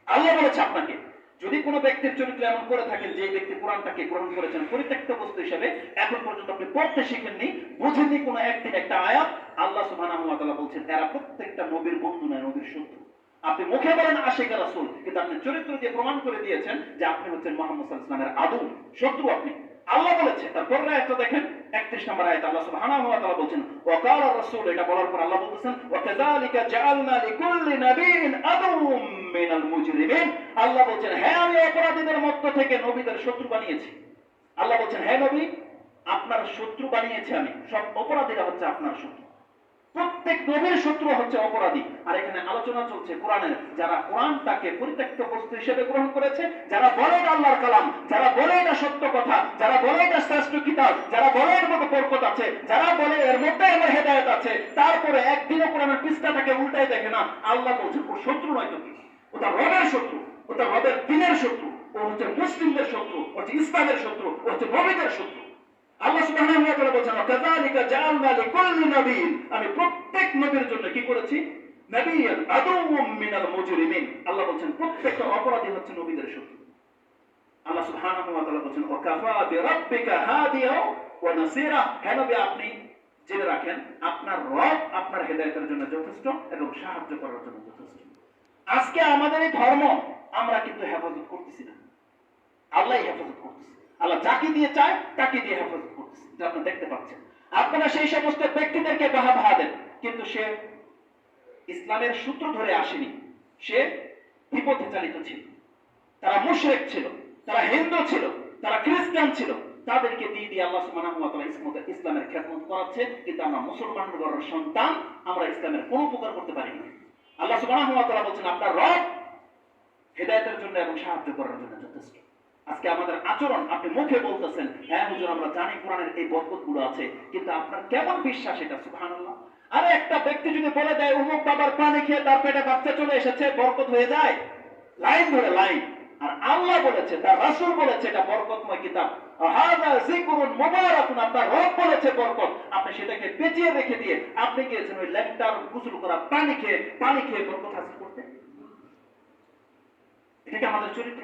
আল্লাহ বলেছে আপনাকে, যদি কোনো ব্যক্তির চরিত্র এমন করে থাকেন যে ব্যক্তি কোরআনটাকে গ্রহণ করেছেন পরিত্যক্ত বস্তু হিসেবে, এখন পর্যন্ত আপনি পড়তে শিখেননি, বুঝেননি কোনো একদিন একটা আয়াত, আল্লাহ সুবহানাহু ওয়া তাআলা বলছেন এরা প্রত্যেকটা নবীর বন্ধু নয়, নবীর শত্রু। আপনি মুখে বলেন আশিক রাসূল, কিন্তু আপনি চরিত্র দিয়ে প্রমাণ করে দিয়েছেন যে আপনি হচ্ছেন মুহাম্মদ সাল্লাল্লাহু আলাইহি ওয়াসাল্লামের আদু, শত্রু আপনি। আল্লাহ বলেছে, তারপর আয়াতটা দেখেন 31 নম্বর আয়াত, আল্লাহ সুবহানাহু ওয়া তাআলা বলেন ওয়া ক্বালা রাসূল, এটা বলার পর আল্লাহ বলেছেন ওয়া কাযালিকা জাআলনা লিকুল্লি নাবিয়্যিন আদুওয়াম মিনাল মুজরিমিন, আল্লাহ বলেন হ্যাঁ আমি অপরাধীদের মধ্য থেকে নবীদের শত্রু বানিয়েছি। আল্লাহ বলেন হ্যাঁ নবী, আপনার শত্রু বানিয়েছি আমি, সব অপরাধীরা হচ্ছে আপনার শত্রু, প্রত্যেক নবীর শত্রু হচ্ছে অপরাধী। আর এখানে আলোচনা চলছে কোরআনের, যারা কোরআনটাকে পরিত্যক্ত বস্তু হিসেবে গ্রহণ করেছে, যারা বলে এটা আল্লাহর কালাম, যারা বলে এটা সত্য কথা, যারা বলে এটা শ্রেষ্ঠ কিতাব, যারা বলে এর মধ্যে বরকত আছে, যারা বলে এর মধ্যে আমার হেদায়েত আছে, তারপরে একদিনও কোরআনের পৃষ্ঠাটাকে উল্টাই দেখে না, আল্লাহ বলছেন ও শত্রু নয় তো কি, ও তার রবের শত্রু, ও তার রবের দ্বীনের শত্রু, ও হচ্ছে মুসলিমদের শত্রু, ও হচ্ছে ইসলামের শত্রু, ও হচ্ছে নবীদের শত্রু। আল্লাহ সুবহানাহু ওয়া তাআলা বলেন কাযালিকা জাআলনা লিকুল্লি নাবিয়্যিন, আমি প্রত্যেক নবীর জন্য কি করেছি, নাবিয়্যান আদুওয়াম মিনাল মুজরিমিন, আল্লাহ বলেন প্রত্যেকটা অপরাধী হচ্ছে নবীদের শত্রু। আল্লাহ সুবহানাহু ওয়া তাআলা বলেন ওয়া কাফা বিরাব্বিকা হাদিয়া ওয়া নাসীরা, হে নবী আপনি জেনে রাখেন আপনার রব আপনার হেদায়েতের জন্য যথেষ্ট এবং সাহায্য করার জন্য যথেষ্ট। আজকে আমাদের এই ধর্ম আমরা কিন্তু হেফাজত করতেছি না, আল্লাহই হেফাজত করতেছে। আল্লাহ যাকে দিয়ে চায় তাকে দিয়ে হেফাজত করতেছে, যা আপনারা দেখতে পাচ্ছেন। আপনারা সেই সমস্ত ব্যক্তিদেরকে বাহবা দেন, কিন্তু সে ইসলামের সূত্র ধরে আসেনি, সে বিপথে চালিত ছিল, তারা মুশরিক ছিল, তারা হিন্দু ছিল, তারা খ্রিস্টান ছিল, তাদেরকে দিয়ে দিয়ে আল্লাহ সুবহানাহু ওয়া তাআলা ইসলামের খেদমত করাচ্ছে। কিন্তু আমরা মুসলমানের ঘরের সন্তান, আমরা ইসলামের কোনো উপকার করতে পারি না। আল্লাহ সুবহানাহু ওয়া তাআলা বলেন আপনার রব হেদায়েতের জন্য এবং সাহায্য করার জন্য যথেষ্ট। আজকে আমাদের আচরণ, আপনি মুখে বলতেছেন হ্যাঁ হুজুর আমরা জানি কোরআনের এই বরকতগুলো আছে, কিন্তু আপনার কেমন বিশ্বাস এটা? সুবহানাল্লাহ। আরে একটা ব্যক্তি যদি বলে দেয় অমুক বাবার পানি খেয়ে তার পেটে বাচ্চা চলে এসেছে, বরকত হয়ে যায়, লাইন ধরে লাইন। আর আল্লাহ বলেছে, তার রাসূল বলেছে এটা বরকতময় কিতাব, হাযা যিকরুন মুবারাকুন, আপনার রব বলেছে বরকত, আপনি সেটাকে পেঁচিয়ে রেখে দিয়ে আপনি গিয়েছেন ওই ল্যাংটার গোসল করা পানি খেয়ে বরকত হাসিল করতে। এটা কি আমাদের চরিত্র?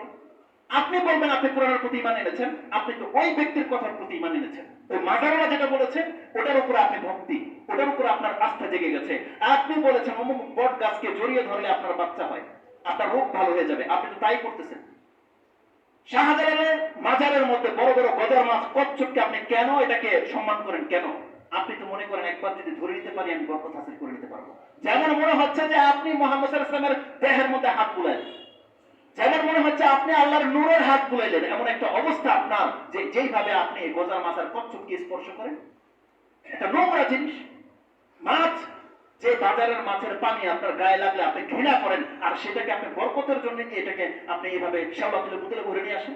আপনি বলবেন আপনি কোরআনের প্রতি ঈমান এনেছেন, আপনি তো ওই ব্যক্তির কথার প্রতি ঈমান এনেছেন, ওই মাজারওয়ালা যেটা বলেছে ওটার উপরে আপনি ভক্তি, ওটার উপরে আপনার আস্থা জেগে গেছে। আপনি বলেছেন অমুক বট গাছকে জড়িয়ে ধরলে আপনার বাচ্চা হয়, আপনার রোগ ভালো হয়ে যাবে, আপনি তো তাই করতেছেন। শাহজালালের মাজারের মধ্যে বড় বড় গজার মাছ কচ্ছপকে আপনি কেন এটাকে সম্মান করেন? কেন? আপনি তো মনে করেন একবার যদি ধরে নিতে পারি আমি বরকত হাসিল করে নিতে পারবো। যেমন মনে হচ্ছে যে আপনি মুহাম্মদ সাল্লাল্লাহু আলাইহি ওয়াসাল্লামের দেহের মধ্যে হাত বুলালেন, যেমন মনে হচ্ছে আপনি আল্লাহর নূরের হাত বুলাইলেন, এমন একটা অবস্থা আপনার যে যেইভাবে আপনি গজার মাছ আর কচ্ছপকে স্পর্শ করেন, এটা নোংরা জিনিস। মাছ, যে বাজারের মাছের পানি আপনার গায়ে লাগলে আপনি ঘৃণা করেন, আর সেটাকে আপনি বরকতের জন্য নিয়ে এটাকে আপনি এইভাবে শেওলা তুলে বোতলে ভরে নিয়ে আসেন।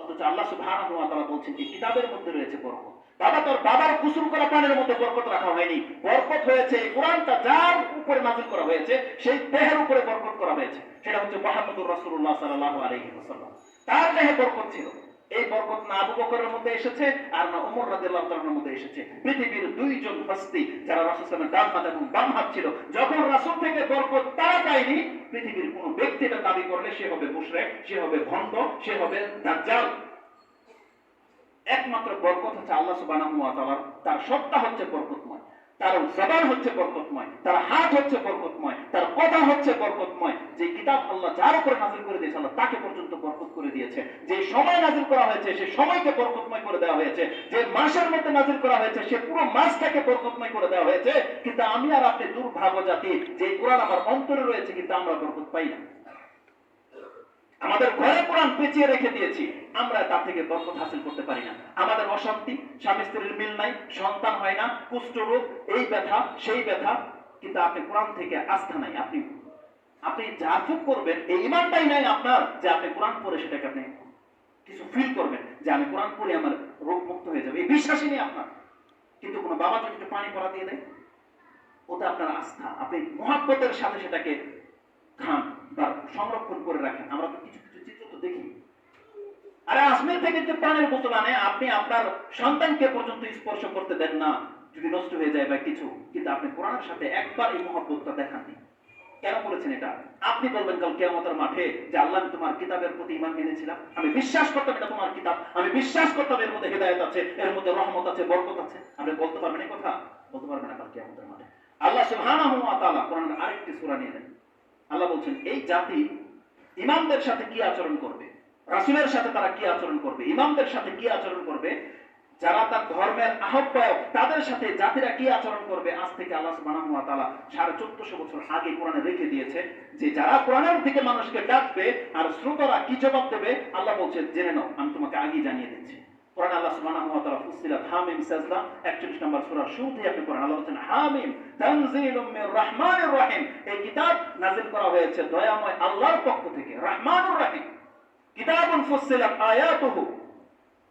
অথচ আল্লাহ সুবহানাহু ওয়া তাআলা বলছেন এই কিতাবের মধ্যে রয়েছে বরকত। বাবা তোর বাবার গোসল করা পানির মধ্যে বরকত রাখা হয়নি, বরকত হয়েছে এই কোরআনটা, যার উপরে নাযিল করা হয়েছে, সেই দেহের উপরে বরকত করা হয়েছে। সেটা হচ্ছে মুহাম্মদুর রাসূলুল্লাহ সাল্লাল্লাহু আলাইহি ওয়াসাল্লাম। তার দেহে বরকত ছিল। এই বরকত না আবু বকরের মধ্যে এসেছে আর না ওমর রাদিয়াল্লাহু তাআলার মধ্যে এসেছে। পৃথিবীর দুইজন হস্তি যারা রাসূল সাল্লাল্লাহু আলাইহি ওয়াসাল্লামের ডান হাত এবং বাম হাত ছিল, যখন রাসূল থেকে বরকত তারা পায়নি, পৃথিবীর কোন ব্যক্তি এটা দাবি করলে সে হবে মুশরিক, সে হবে ভণ্ড, সে হবে দাজ্জাল। একমাত্র বরকত হচ্ছে আল্লাহ সুবহানাহু ওয়া তাআলার, তার সত্তা হচ্ছে বরকতময়, তার জবান হচ্ছে বরকতময়, তার হাত হচ্ছে বরকতময়, তার কথা হচ্ছে বরকতময়। যে কিতাব আল্লাহ যার উপরে নাযিল করে দিয়েছে আল্লাহ তাকে পর্যন্ত বরকত করে দিয়েছে। যে সময় নাযিল করা হয়েছে সে সময়কে বরকতময় করে দেওয়া হয়েছে। যে মাসের মধ্যে নাযিল করা হয়েছে সে পুরো মাসটাকে বরকতময় করে দেওয়া হয়েছে। কিন্তু আমি আর আপনি দুর্ভাগ্য জাতি, যে কোরআন আমার অন্তরে রয়েছে কিন্তু আমরা বরকত পাই না। আমাদের ঘরে কোরআন পেঁচিয়ে রেখে দিয়েছি, আমরা তার থেকে বরকত হাসিল করতে পারি না। আমাদের অশান্তি, স্বামী স্ত্রীর মিল নাই, সন্তান হয় না, কুষ্ঠরোগ, এই ব্যথা সেই ব্যথা, কিন্তু আপনি কোরআন থেকে আস্থা নাই। আপনি যা ফুক করবেন এই ইমানটাই নাই আপনার, যে আপনি কোরআন পড়ে সেটাকে আপনি কিছু ফিল করবেন যে আমি কোরআন পড়ে আমার রোগ মুক্ত হয়ে যাবে, এই বিশ্বাসই নেই আপনার। কিন্তু কোনো বাবা যদি একটু পানি পড়া দিয়ে দেয়, ওটা আপনার আস্থা, আপনি মহাব্বতের সাথে সেটাকে খান বা সংরক্ষণ করে রাখেন। আমরা তো কিছু কিছু চিত্র তো দেখি। আরে আজমির থেকে যে পানির বোতল আনে, আপনি আপনার সন্তানকে পর্যন্ত স্পর্শ করতে দেন না যদি নষ্ট হয়ে যায় বা কিছু, কিন্তু আপনি কোরআনের সাথে একবার এই মহব্বতটা দেখাননি। কেন বলেছেন এটা? আপনি বলবেন কাল কিয়ামতের মাঠে যে আল্লাহ আমি তোমার কিতাবের প্রতি ঈমান এনেছিলাম, আমি বিশ্বাস করতাম এটা তোমার কিতাব, আমি বিশ্বাস করতাম এর মধ্যে হেদায়েত আছে, এর মধ্যে রহমত আছে, বরকত আছে। আপনি বলতে পারবেন এই কথা? বলতে পারবেন না কাল কিয়ামতের মাঠে। আল্লাহ সুবহানাহু ওয়া তাআলা কোরআনের আরেকটি সূরা নিয়ে নেন। আল্লাহ বলছেন এই জাতি ইমামদের সাথে কি আচরণ করবে, রাসূলের সাথে তারা কি আচরণ করবে, ইমামদের সাথে কি আচরণ করবে, যারা তার ধর্মের আহ্বায়ক তাদের সাথে জাতিরা কি আচরণ করবে, আজ থেকে আল্লাহ সুবহানাহু ওয়া তাআলা 1450 বছর আগে কোরআনে রেখে দিয়েছে যে যারা কোরআনের দিকে মানুষকে ডাকবে আর শ্রোতারা কি জবাব দেবে। আল্লাহ বলছেন জেনে নাও, আমি তোমাকে আগেই জানিয়ে দিচ্ছি। কোরআন আল্লাহ সুবহানাহু ওয়া তাআলা ফুসিলাত হামিম সাজদা 41 নম্বর সূরা শুরুতেই আপনি কোরআন আল্লাহ বলেন হামিম তানজিলুম মির রহমানির রহিম, এই কিতাব নাযিল করা হয়েছে দয়াময় আল্লাহর পক্ষ থেকে, রহমানুর রহিম। কিতাবুন ফুসিলাত আয়াতুহু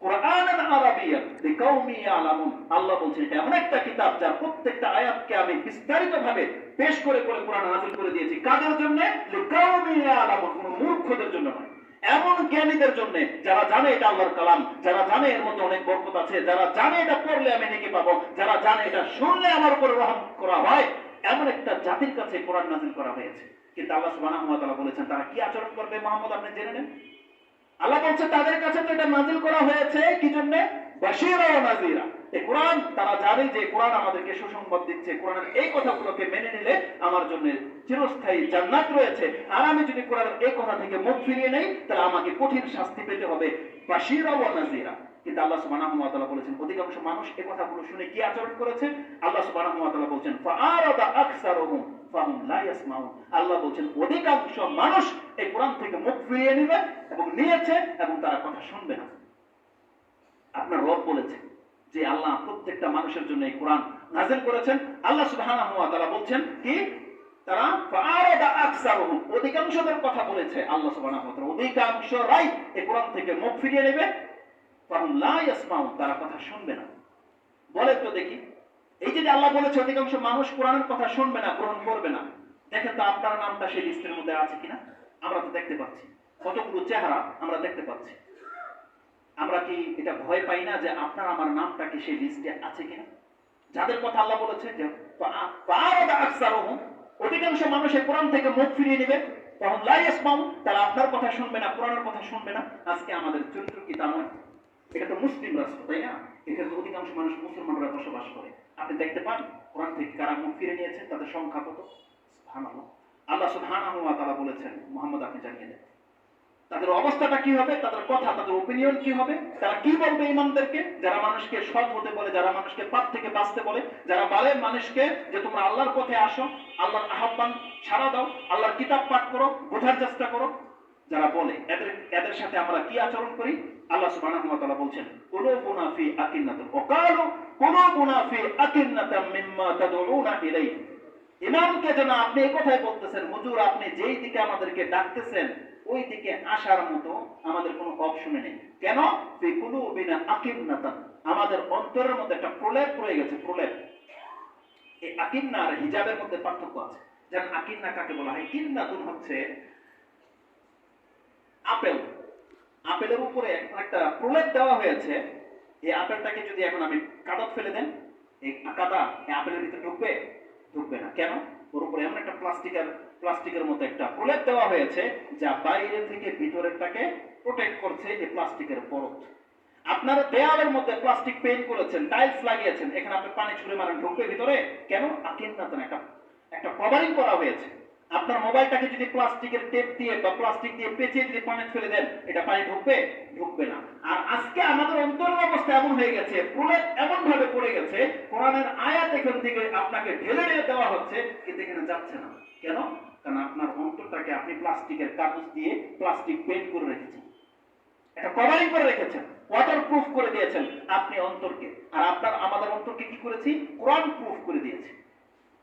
কুরআনান আরাবিয়্যান লিকাওমি ইয়ালামুন, আল্লাহ বলছেন এটা এমন একটা কিতাব যার প্রত্যেকটা আয়াতকে আমি বিস্তারিতভাবে পেশ করে করে কোরআন নাযিল করে দিয়েছি। কাদের জন্য? লিকাওমি ইয়ালামুন, কোন মূর্খদের জন্য নয়, এমন জ্ঞানীদের জন্য যারা জানে এটা আল্লাহর কালাম, যারা জানে এর মধ্যে অনেক বরকত আছে, যারা জানে এটা পড়লে আমি নেকি পাবো, যারা জানে এটা শুনলে আমার উপর রহম করা হয়, এমন একটা জাতির কাছে কোরআন নাযিল করা হয়েছে। কিন্তু আল্লাহ সুবহানাহু ওয়া তাআলা বলেছেন তারা কি আচরণ করবে মুহাম্মদ আপনি জেনে নেন। আল্লাহ বলছে তাদের কাছে তো এটা নাযিল করা হয়েছে কি জন্য? বাশীরা ওয়া নাযীরা। এই কোরআন তারা জানে যে কোরআন আমাদেরকে সুসংবাদ দিচ্ছে, কোরআনের এই কথাগুলোকে মেনে নিলে আমার জন্য চিরস্থায়ী জান্নাত রয়েছে, আর আমি যদি কোরআনের এই কথা থেকে মুখ ফিরিয়ে নেই তাহলে আমাকে কঠিন শাস্তি পেতে হবে। বাশীরা ওয়া নাযীরা। কিন্তু আল্লাহ সুবহানাহু ওয়া তাআলা বলেছেন অধিকাংশ মানুষ এই কথাগুলো শুনে কি আচরণ করেছে? আল্লাহ সুবহানাহু ওয়া তাআলা বলেন ফাআরাদা আকসারুহুম ফাহুম লা ইয়াসমাউন, আল্লাহ বলেন অধিকাংশ মানুষ এই কোরআন থেকে মুখ ফিরিয়ে নেবে এবং নিয়েছে এবং তারা কথা শুনবে না। আপনার রব বলেছেন যে আল্লাহ প্রত্যেকটা মানুষের জন্য এই কোরআন নাযিল করেছেন। আল্লাহ সুবহানাহু ওয়া তাআলা বলেন কি তারা ফাআরাদা আকসারুহুম, অধিকাংশদের কথা বলেছে আল্লাহ সুবহানাহু ওয়া তাআলা, অধিকাংশরাই এই কোরআন থেকে মুখ ফিরিয়ে নেবে, ফাহুম লা ইয়াসমাউন, তারা কথা শুনবে না। বলে তো দেখি এই যে আল্লাহ বলেছে অধিকাংশ মানুষ কোরআনের কথা শুনবে না, গ্রহণ করবে না, দেখেন তো আপনার নামটা সেই লিস্টের মধ্যে আছে কিনা? আমরা তো দেখতে পাচ্ছি কতগুলো চেহারা আমরা দেখতে পাচ্ছি। আমরা কি এটা ভয় পাই না যে আপনার আমার নামটা কি সেই লিস্টে আছে কিনা? যাদের কথা আল্লাহ বলেছে যে ফাআরাদা আকসারুহুম, অধিকাংশ মানুষ এই কোরআন থেকে মুখ ফিরিয়ে নেবে, তখন লা ইয়াসমাউন, তারা আপনার কথা শুনবে না, কোরআনের কথা শুনবে না। আজকে আমাদের চরিত্র কি তা নয়? এটা তো মুসলিম রাষ্ট্র, তাই না? এখানে অধিকাংশ মানুষ মুসলমানরা বসবাস করে। আপনি দেখতে পান কোরআন থেকে কারা মুখ ফিরে নিয়েছে, তাদের সংখ্যা কত? সুবহানাল্লাহ। আল্লাহ সুবহানাহু ওয়া তাআলা বলেছেন মুহাম্মদ আপনি জানিয়ে দেন তাদের অবস্থাটা কি হবে, তাদের কথা তাদের ওপিনিয়ন কি হবে, তারা কি বলবে ইমামদেরকে, যারা মানুষকে সৎ হতে বলে, যারা মানুষকে পাপ থেকে বাঁচতে বলে, যারা বলে মানুষকে যে তোমরা আল্লাহর পথে আসো, আল্লাহর আহ্বান সাড়া দাও, আল্লাহর কিতাব পাঠ করো, বোঝার চেষ্টা করো, যারা বলে এদের সাথে আমরা কি আচরণ করি? আল্লাহ সুবহানাহু ওয়া তাআলা বলেন কুলুবুনা ফি আকিন্নাতিন ওয়া ক্বালু কুলুবুনা ফি আকিন্নাতিন মিম্মা তাদউনা ইলাইহি। ইমামকে যেন আপনি এই কথাই বলতেছেন হুজুর আপনি যেই দিকে আমাদেরকে ডাকতেছেন ওই দিকে আসার মতো আমাদের কোনো অপশনে নেই। কেন? ফি কুলুবিনা আকিন্নাতান, আমাদের অন্তরের মধ্যে একটা প্রলেপ রয়ে গেছে, প্রলেপ। এই আকিন্না আর হিজাবের মধ্যে পার্থক্য আছে। যেমন আকিন্না কাকে বলা হয়? কিন্নাতুন হচ্ছে আপেল, আপেলের উপরে একটা প্রলেপ দেওয়া হয়েছে। এই আপেলটাকে যদি এখন আমি কাদাত ফেলে দেন, এই কাদা এই আপেলের ভিতরে ঢুকবে? ঢুকবে না। কেন? ওর উপরে এমন একটা প্লাস্টিকের মতো একটা প্রলেপ দেওয়া হয়েছে যা বাইরে থেকে ভিতরেরটাকে প্রোটেক্ট করছে এই প্লাস্টিকের পরত। আপনারা দেয়ালের মধ্যে প্লাস্টিক পেইন্ট করেছেন, টাইলস লাগিয়েছেন, এখানে আপনি পানি ছুঁড়ে মারেন, ঢুকবে ভিতরে? কেন? আকিন্নাতুন একটা কভারিং করা হয়েছে। আপনার মোবাইলটাকে যদি প্লাস্টিকের টেপ দিয়ে বা প্লাস্টিক দিয়ে পেঁচিয়ে যদি পানি ফেলে দেন, এটা পানি ঢুকবে? ঢুকবে না। আর আজকে আমাদের অন্তরের অবস্থা এমন হয়ে গেছে, প্রলেপ এমন ভাবে পড়ে গেছে, কোরআনের আয়াত এখান থেকে আপনাকে ঢেলে ঢেলে দেওয়া হচ্ছে, কিন্তু এখানে যাচ্ছে না। কেন? কারণ আপনার অন্তরটাকে আপনি প্লাস্টিকের কাগজ দিয়ে প্লাস্টিক পেইন্ট করে রেখেছেন, একটা কভারিং করে রেখেছেন, ওয়াটার প্রুফ করে দিয়েছেন আপনি অন্তরকে। আর আমাদের অন্তরকে কি করেছি? কোরআন প্রুফ করে দিয়েছি।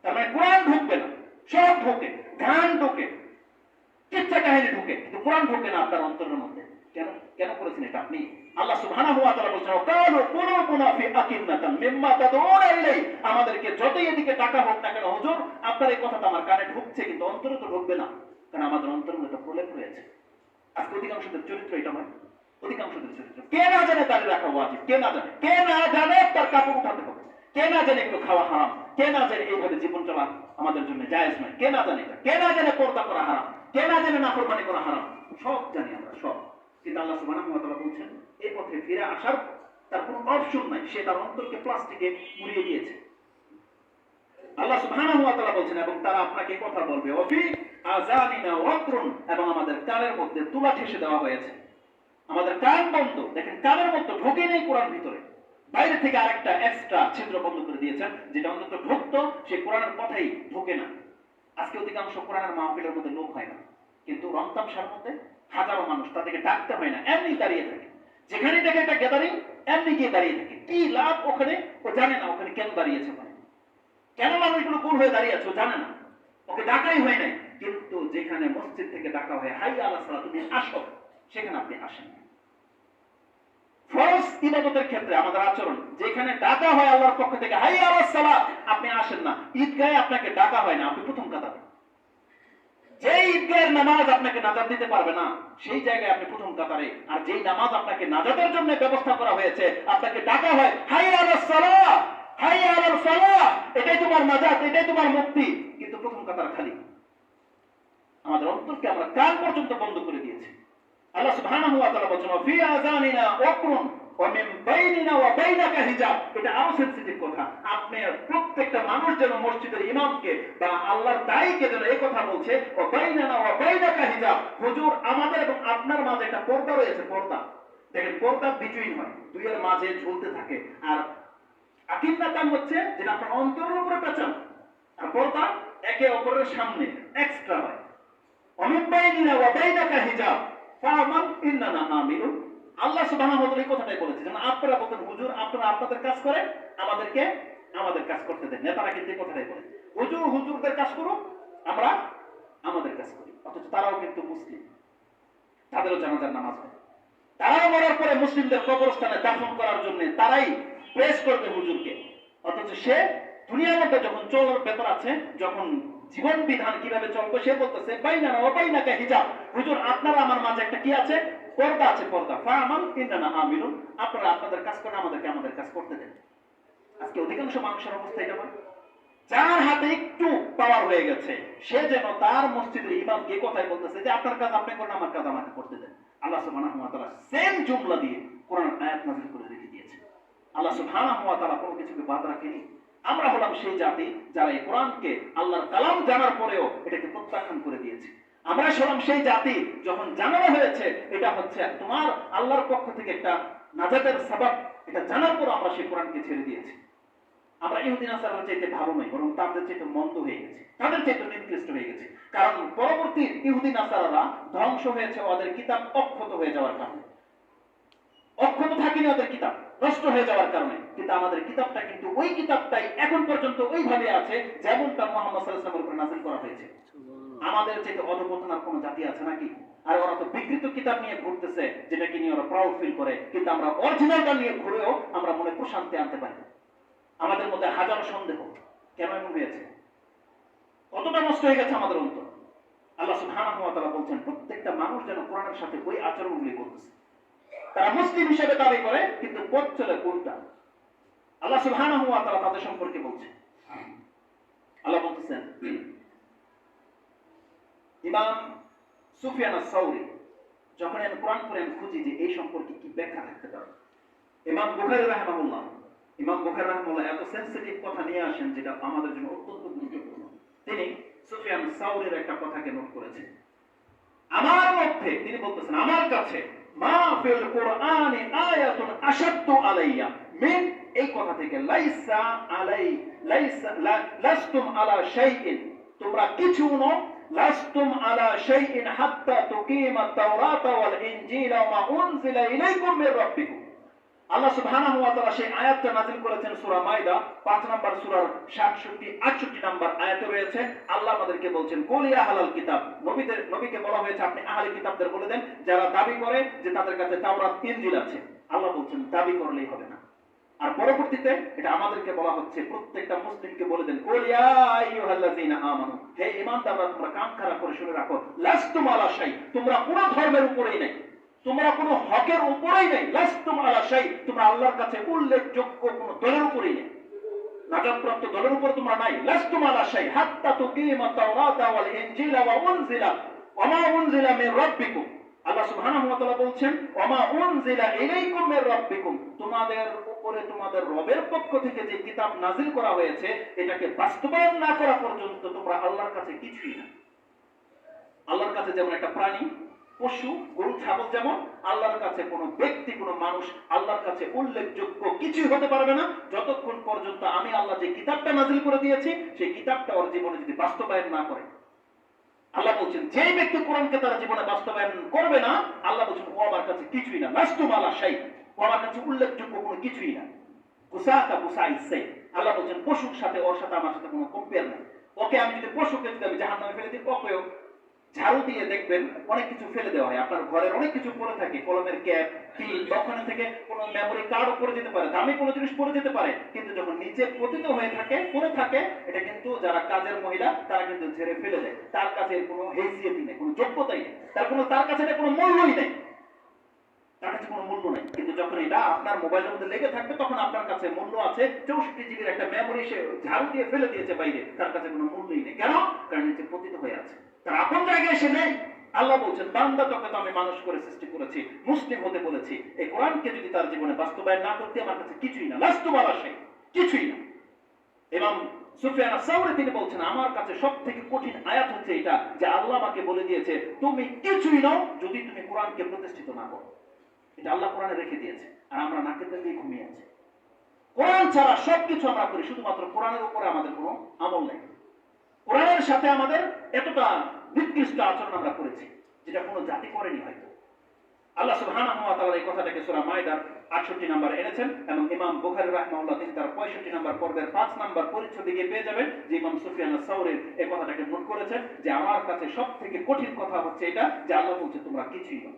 তার মানে কোরআন ঢুকবে না, সব ঢোকে, ধ্যান ঢোকে, কিচ্ছা কাহিনী ঢোকে, কিন্তু কোরআন ঢোকে না আপনার অন্তরের মধ্যে। কেন? কেন করেছেন এটা আপনি? আল্লাহ সুবহানাহু ওয়া তাআলা বলেছেন, "কালু কুলুবুনা ফি আকিন্নাতান মিম্মা তাদউনা ইলাই।" আমাদেরকে যতই এদিকে ডাকা হোক না কেন, হুজুর আপনার এই কথাটা আমার কানে ঢুকছে, কিন্তু অন্তরে তো ঢুকবে না, কারণ আমাদের অন্তরের মধ্যে প্রলেপ রয়েছে। আজকে অধিকাংশদের চরিত্র এটা হয়, অধিকাংশদের চরিত্র। কে না জানে দাঁড়িয়ে রাখা ওয়াজিব, কে না জানে, কে না জানে তার কাপড় উঠাতে হবে, কে না জানে একটু খাওয়া হারাম, কে না জানে এইভাবে জীবন চলা আমাদের জন্য জায়েজ নয়, কে না জানে এটা, কে না জানে পর্দা করা হারাম, কে না জানে নাফরমানি করা হারাম, সব জানি আমরা সব। কিন্তু আল্লাহ সুবহানাহু ওয়া তাআলা বলছেন এই পথে ফিরে আসার তার কোনো অপশন নাই, সে তার অন্তরকে প্লাস্টিকে মুড়িয়ে দিয়েছে। আল্লাহ সুবহানাহু ওয়া তাআলা বলছেন, এবং তারা আপনাকে কথা বলবে, ওয়াফি আযানিনা ওয়াকরুন, এবং আমাদের কানের মধ্যে তুলা ঠেসে দেওয়া হয়েছে। আমাদের কান বন্ধ, দেখেন কানের মধ্যে ঢোকে নেই কোরআন ভিতরে, বাইরে থেকে আরেকটা এক্সট্রা ছিদ্র বন্ধ করে দিয়েছেন, যেটা অন্তত ঢুকতো সে কোরআনের কথাই ঢোকে না। আজকে অধিকাংশ কোরআনের মাহফিলের মধ্যে লোক হয় না, কিন্তু রমতামশার মধ্যে হাজারো মানুষ, তাদেরকে ডাকতে হয় না, এমনি দাঁড়িয়ে থাকে। যেখানে দেখে একটা গ্যাদারিং, এমনি গিয়ে দাঁড়িয়ে থাকে। কি লাভ ওখানে? ও জানে না ওখানে কেন দাঁড়িয়েছে, ওখানে কেন মানুষগুলো গোল হয়ে দাঁড়িয়ে আছে, ও জানে না, ওকে ডাকাই হয় নাই। কিন্তু যেখানে মসজিদ থেকে ডাকা হয়, হাইয়া আলাস সালাত, তুমি আসো, সেখানে আপনি আসেন। ফরজ ইবাদতের ক্ষেত্রে আমাদের আচরণ, যেখানে ডাকা হয় আল্লাহর পক্ষ থেকে হাইয়া আলাস সালাত, আপনি আসেন না। ঈদগাহে আপনাকে ডাকা হয় না, আপনি প্রথম কাতারে। যে ঈদগাহের নামাজ আপনাকে নাজাত দিতে পারবে না, সেই জায়গায় আপনি প্রথম কাতারে। আর যেই নামাজ আপনাকে নাজাতের জন্য ব্যবস্থা করা হয়েছে, আপনাকে ডাকা হয় হাইয়া আলাস সালাত, হাইয়া আলাল ফালাহ, এটাই তোমার নাজাত, এটাই তোমার মুক্তি, কিন্তু প্রথম কাতার খালি। আমাদের অন্তরকে আমরা কান পর্যন্ত বন্ধ করে দিয়েছি। আল্লাহ সুবহানাহু ওয়া তাআলা বলেন, ফি আযানিনা ওয়াকরুন ওয়া মিন বাইনিনা ওয়া বাইনাকা হিজাব। এটা আরো সেনসিটিভ কথা। আপনি প্রত্যেকটা মানুষ যেন মসজিদের ইমামকে বা আল্লাহর দায়ীকে যেন এই কথা বলছে, ওয়া বাইনানা ওয়া বাইনাকা হিজাব, হুজুর আমাদের এবং আপনার মাঝে একটা পর্দা রয়েছে। পর্দা, দেখেন পর্দা বিটুইন হয়, দুইয়ের মাঝে ঝুলতে থাকে। আর আকিন্নাতান হচ্ছে যেটা আপনার অন্তরের উপরে পেঁচান, আর পর্দা একে অপরের সামনে এক্সট্রা হয়। অমিন বাইনিনা ওয়া বাইনাকা হিজাব ফামান ইন্নানা আমিলুন। আল্লাহ সুবহানাহু ওয়া তাআলা এই কথাটাই বলেছেন, যেন আপনারা বলেন, হুজুর আপনারা আপনাদের কাজ করেন, আমাদেরকে আমাদের কাজ করতে দেন। নেতারা কিন্তু এই কথাটাই বলে, হুজুর হুজুরদের কাজ করুন, আমরা আমাদের কাজ করি। অথচ তারাও কিন্তু মুসলিম, তাদেরও জানাজার নামাজ হয়, তারাও মরার পরে মুসলিমদের কবরস্থানে দাফন করার জন্য তারাই প্রেস করবে হুজুরকে। অথচ সে দুনিয়ার মধ্যে যখন চলার ব্যাপার আছে, যখন জীবন বিধান কিভাবে চলবে, সে বলতেছে বাইনানা ওয়া বাইনাকা হিজাব, হুজুর আপনারা আমার মাঝে একটা কি আছে? পর্দা আছে, পর্দা। ফামান ইন্নানা আমিলুন, আপনারা আপনাদের কাজ করেন, আমাদেরকে আমাদের কাজ করতে দেন। আজকে অধিকাংশ মানুষের অবস্থা এটা হয়, যার হাতে একটু পাওয়ার হয়ে গেছে, সে যেন তার মসজিদের ইমামকে কথাই বলতেছে যে আপনার কাজ আপনি করেন, আমার কাজ আমাকে করতে দেন। আল্লাহ সুবহানাহু ওয়া তাআলা সেম জুমলা দিয়ে কোরআন আয়াত নাযিল করে রেখে দিয়েছে। আল্লাহ সুবহানাহু ওয়া তাআলা কোনো কিছুকে বাদ রাখেনি। আমরা হলাম সেই জাতি যারা এই কোরআনকে আল্লাহর কালাম জানার পরেও এটাকে প্রত্যাখ্যান করে দিয়েছে। আমরা হলাম সেই জাতি, যখন জানানো হয়েছে এটা হচ্ছে তোমার আল্লাহর পক্ষ থেকে একটা নাজাতের সাবাব, এটা জানার পর আমরা সেই কোরআনকে ছেড়ে দিয়েছি। আমরা ইহুদি নাসারার চাইতে ভালো নই, বরং তাদের চাইতে মন্দ হয়ে গেছে, তাদের চাইতে নিকৃষ্ট হয়ে গেছে। কারণ পরবর্তী ইহুদি নাসারারা ধ্বংস হয়েছে ওদের কিতাব অক্ষত হয়ে যাওয়ার কারণে। অক্ষত থাকেনি ওদের কিতাব, নষ্ট হয়ে যাওয়ার কারণে। কিন্তু আমাদের কিতাবটা কিন্তু ওই কিতাবটাই এখন পর্যন্ত ওইভাবে আছে যেমনটা মুহাম্মদ সাল্লাল্লাহু আলাইহি ওয়াসাল্লামের উপর নাযিল করা হয়েছে। আমাদের চাইতে অধপতন আর কোনো জাতি আছে নাকি? আর ওরা তো বিকৃত কিতাব নিয়ে ঘুরতেছে, যেটাকে নিয়ে ওরা প্রাউড ফিল করে, কিন্তু আমরা অরিজিনালটা নিয়ে ঘুরেও আমরা মনে প্রশান্তি আনতে পারি। আমাদের মধ্যে হাজারো সন্দেহ, কেন এমন হয়েছে? কতটা নষ্ট হয়ে গেছে আমাদের অন্তর। আল্লাহ সুবহানাহু ওয়া তাআলা বলছেন প্রত্যেকটা মানুষ যেন কোরআনের সাথে ওই আচরণগুলি করতেছে। তারা মুসলিম হিসেবে দাবি করে কিন্তু পথ চলে উল্টা। আল্লাহ সুবহানাহু ওয়া তাআলা তাদের সম্পর্কে বলছেন, আল্লাহ বলতেছেন ইমাম সুফিয়ান আস-সাউরি, যখন আমি কোরআন পড়ে আমি খুঁজি যে এই সম্পর্কে কি ব্যাখ্যা থাকতে পারে, ইমাম বুখারী রাহিমাহুল্লাহ এত সেনসিটিভ কথা নিয়ে আসেন যেটা আমাদের জন্য অত্যন্ত গুরুত্বপূর্ণ। তিনি সুফিয়ান সাউরির একটা কথাকে নোট করেছেন। আমার মধ্যে তিনি বলতেছেন আমার কাছে মা ফিল কুরআনি আয়াতুন আশাদ্দু আলাইয়া মিন, এই কথা থেকে লাইসা আলাই লাইসা লাস্তুম আলা শাইইন, তোমরা কিছু নও, লাস্তুম আলা শাইইন হাত্তা তুকিমাত তাওরাতা ওয়াল ইনজিলা ওয়া মা উনজিলা ইলাইকুম মির রাব্বিকুম। আল্লাহ সুবহানাহু ওয়া তাআলা সেই আয়াতটা নাযিল করেছেন সূরা মাইদা 5 নম্বর সূরার 67 68 নম্বর আয়াতে রয়েছে। আল্লাহ আমাদেরকে বলছেন কুল ইয়া আহলাল কিতাব, নবীকে বলা হয়েছে আপনি আহলে কিতাবদের বলে দেন যারা দাবি করে যে তাদের কাছে তাওরাত ইনজিল আছে। আল্লাহ বলছেন দাবি করলেই হবে না। আর পরবর্তীতে এটা আমাদেরকে বলা হচ্ছে প্রত্যেকটা মুসলিমকে বলে দেন কুল ইয়া আইয়ুহাল্লাযীনা আমানু, হে ঈমানদাররা তোমরা কান খাড়া করে শুনে রাখো, লাস্তুম আলা শাই, তোমরা কোন ধর্মের উপরেই নেই, তোমরা কোনো হকের উপরেই নেই, লাস্তুম আলা শাই, তোমরা আল্লাহর কাছে উল্লেখযোগ্য কোনো দলের উপরেই নেই, নাজাতপ্রাপ্ত দলের উপর তোমরা নাই। লাস্তুম আলা শাই হাত্তা তুকিমাত তাওরাতা ওয়াল ইনজিলা ওয়া উনজিলা ওয়া মা উনজিলা মির রাব্বিকুম। আল্লাহ সুবহানাহু ওয়া তাআলা বলছেন ওয়া মা উনজিলা ইলাইকুম মির রাব্বিকুম, তোমাদের উপরে তোমাদের রবের পক্ষ থেকে যে কিতাব নাযিল করা হয়েছে এটাকে বাস্তবায়ন না করা পর্যন্ত তোমরা আল্লাহর কাছে কিছুই না। আল্লাহর কাছে যেমন একটা প্রাণী, পশু, গরু, ছাগল যেমন, আল্লাহর কাছে কোনো ব্যক্তি, কোনো মানুষ আল্লাহর কাছে উল্লেখযোগ্য কিছুই হতে পারবে না যতক্ষণ পর্যন্ত আমি আল্লাহ যে কিতাবটা নাযিল করে দিয়েছি সেই কিতাবটা ওর জীবনে যদি বাস্তবায়ন না করে। আল্লাহ বলছেন যে ব্যক্তি কোরআনকে তার জীবনে বাস্তবায়ন করবে না, আল্লাহ বলছেন ও আমার কাছে কিছুই না, লাস্তুম আলা শাই, ও আমার কাছে উল্লেখযোগ্য কোনো কিছুই না। কুসাকা কুসাইসে, আল্লাহ বলছেন পশুর সাথে ওর সাথে আমার সাথে কোনো কম্পেয়ার নেই। ওকে আমি যদি পশুকে যদি আমি জাহান্নামে ফেলে দিই, ওকেও ঝাড়ু দিয়ে দেখবেন অনেক কিছু ফেলে দেওয়া হয়। আপনার ঘরের অনেক কিছু পড়ে থাকে, কলমের ক্যাপ, পিন, ওখানে থেকে কোনো মেমোরি কার্ডও পড়ে যেতে পারে, দামি কোনো জিনিস পড়ে যেতে পারে, কিন্তু যখন নিচে পতিত হয়ে থাকে, পড়ে থাকে, এটা কিন্তু যারা কাজের মহিলা তারা কিন্তু ঝেড়ে ফেলে দেয়। তার কাছে কোনো হেসিয়তই নেই, কোনো যোগ্যতাই নেই, তার কাছে এটা কোনো মূল্যই নেই, তার কাছে কোনো মূল্য নেই। কিন্তু যখন এটা আপনার মোবাইলের মধ্যে লেগে থাকবে তখন আপনার কাছে মূল্য আছে। 64 জিবির একটা মেমোরি সে ঝাড়ু দিয়ে ফেলে দিয়েছে বাইরে, তার কাছে কোনো মূল্যই নেই। কেন? কারণ নিচে পতিত হয়ে আছে, তার আপন জায়গায় এসে নেই। আল্লাহ বলছেন বান্দা তোকে তো আমি মানুষ করে সৃষ্টি করেছি, মুসলিম হতে বলেছি, এই কোরআনকে যদি তার জীবনে বাস্তবায়ন না করতে আমার কাছে কিছুই না, লাস্তু আলা শাই, কিছুই না। ইমাম সুফিয়ান আস-সাউরি তিনি বলছেন আমার কাছে সবথেকে কঠিন আয়াত হচ্ছে এটা যে আল্লাহ আমাকে বলে দিয়েছে তুমি কিছুই নও যদি তুমি কোরআনকে প্রতিষ্ঠিত না করো। এটা আল্লাহ কোরআনে রেখে দিয়েছে, আর আমরা নাকে তেল দিয়ে ঘুমিয়ে আছি। কোরআন ছাড়া সবকিছু আমরা করি, শুধুমাত্র কোরআনের উপরে আমাদের কোনো আমল নেই। কোরআনের সাথে আমাদের এতটা নিকৃষ্ট আচরণ আমরা করেছি যেটা কোনো জাতি করেনি হয়তো। আল্লাহ সুবহানাহু ওয়া তাআলা এই কথাটাকে সূরা মাইদার 68 নম্বর এনেছেন এবং ইমাম বুখারী রাহিমাহুল্লাহ তিনি তার 65 নম্বর পর্বের 5 নম্বর পরিচ্ছদে গিয়ে পেয়ে যাবেন যে ইমাম সুফিয়ান আস-সাউরীর এই কথাটাকে নোট করেছেন যে আমার কাছে সবথেকে কঠিন কথা হচ্ছে এটা যে আল্লাহ বলছে তোমরা কিছুই নও।